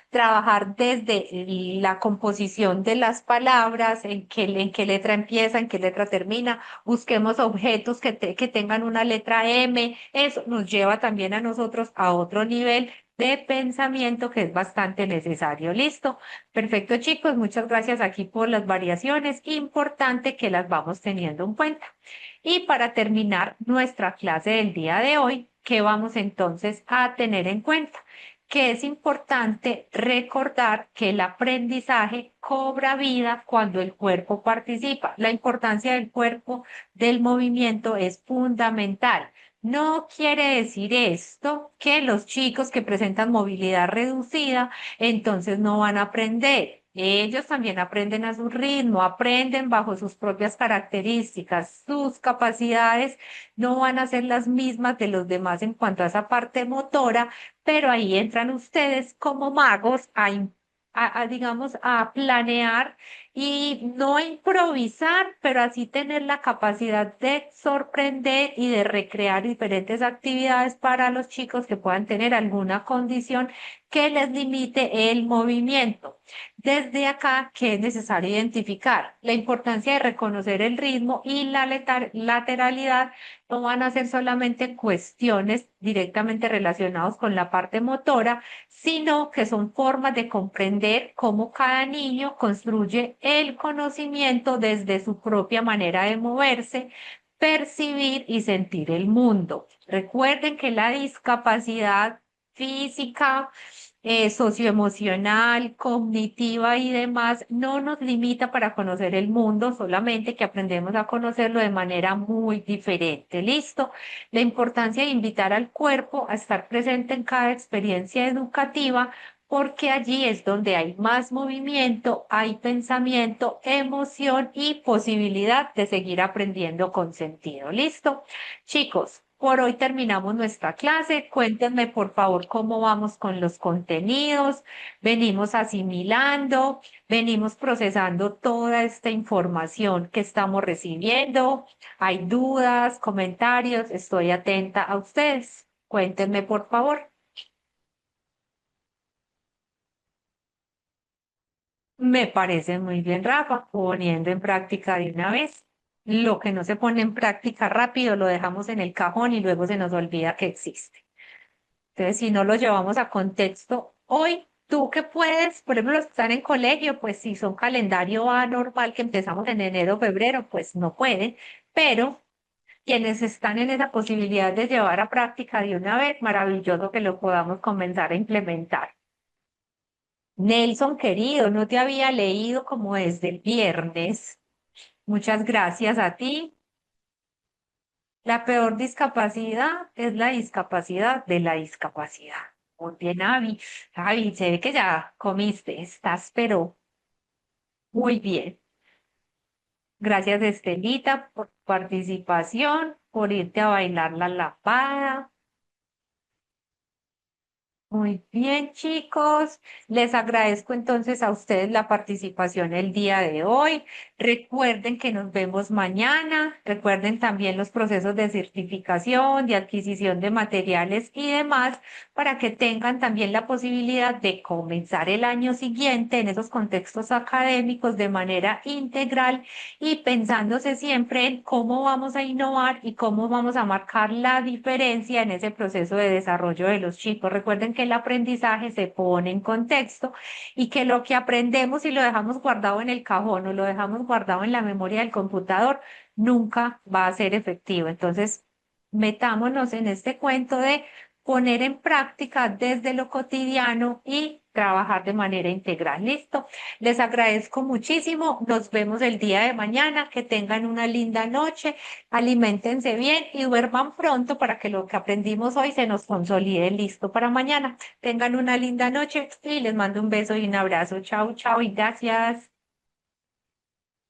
trabajar desde la composición de las palabras, en qué letra empieza, en qué letra termina. Busquemos objetos que tengan una letra M. Eso nos lleva también a nosotros a otro nivel de pensamiento que es bastante necesario. Listo. Perfecto, chicos. Muchas gracias aquí por las variaciones. Importante que las vamos teniendo en cuenta. Y para terminar nuestra clase del día de hoy, ¿qué vamos entonces a tener en cuenta? Que es importante recordar que el aprendizaje cobra vida cuando el cuerpo participa. La importancia del cuerpo, del movimiento es fundamental. No quiere decir esto que los chicos que presentan movilidad reducida entonces no van a aprender. Ellos también aprenden a su ritmo, aprenden bajo sus propias características, sus capacidades no van a ser las mismas de los demás en cuanto a esa parte motora, pero ahí entran ustedes como magos digamos, a planear y no a improvisar, pero así tener la capacidad de sorprender y de recrear diferentes actividades para los chicos que puedan tener alguna condición que les limite el movimiento. Desde acá, ¿qué es necesario identificar? La importancia de reconocer el ritmo y la lateralidad no van a ser solamente cuestiones directamente relacionadas con la parte motora, sino que son formas de comprender cómo cada niño construye el conocimiento desde su propia manera de moverse, percibir y sentir el mundo. Recuerden que la discapacidad física, socioemocional, cognitiva y demás no nos limita para conocer el mundo, solamente que aprendemos a conocerlo de manera muy diferente. ¿Listo? La importancia de invitar al cuerpo a estar presente en cada experiencia educativa, porque allí es donde hay más movimiento, hay pensamiento, emoción y posibilidad de seguir aprendiendo con sentido. ¿Listo? Chicos, por hoy terminamos nuestra clase. Cuéntenme, por favor, cómo vamos con los contenidos. Venimos asimilando, venimos procesando toda esta información que estamos recibiendo. Hay dudas, comentarios, estoy atenta a ustedes. Cuéntenme, por favor. Me parece muy bien, Rafa, poniendo en práctica de una vez. Lo que no se pone en práctica rápido lo dejamos en el cajón y luego se nos olvida que existe. Entonces, si no lo llevamos a contexto, hoy tú que puedes, por ejemplo, los que están en colegio, pues si son calendario anormal que empezamos en enero, febrero, pues no pueden, pero quienes están en esa posibilidad de llevar a práctica de una vez, maravilloso que lo podamos comenzar a implementar. Nelson, querido, no te había leído como desde el viernes. Muchas gracias a ti. La peor discapacidad es la discapacidad de la discapacidad. Muy bien, Avi. Avi, se ve que ya comiste, estás, pero muy bien. Gracias, Estelita, por tu participación, por irte a bailar la lambada. Muy bien, chicos. Les agradezco entonces a ustedes la participación el día de hoy. Recuerden que nos vemos mañana. Recuerden también los procesos de certificación, de adquisición de materiales y demás para que tengan también la posibilidad de comenzar el año siguiente en esos contextos académicos de manera integral y pensándose siempre en cómo vamos a innovar y cómo vamos a marcar la diferencia en ese proceso de desarrollo de los chicos. Recuerden que el aprendizaje se pone en contexto y que lo que aprendemos y lo dejamos guardado en el cajón o lo dejamos guardado en la memoria del computador nunca va a ser efectivo. Entonces, metámonos en este cuento de poner en práctica desde lo cotidiano y trabajar de manera integral. ¿Listo? Les agradezco muchísimo. Nos vemos el día de mañana. Que tengan una linda noche. Aliméntense bien y duerman pronto para que lo que aprendimos hoy se nos consolide listo para mañana. Tengan una linda noche y les mando un beso y un abrazo. Chao, chao y gracias.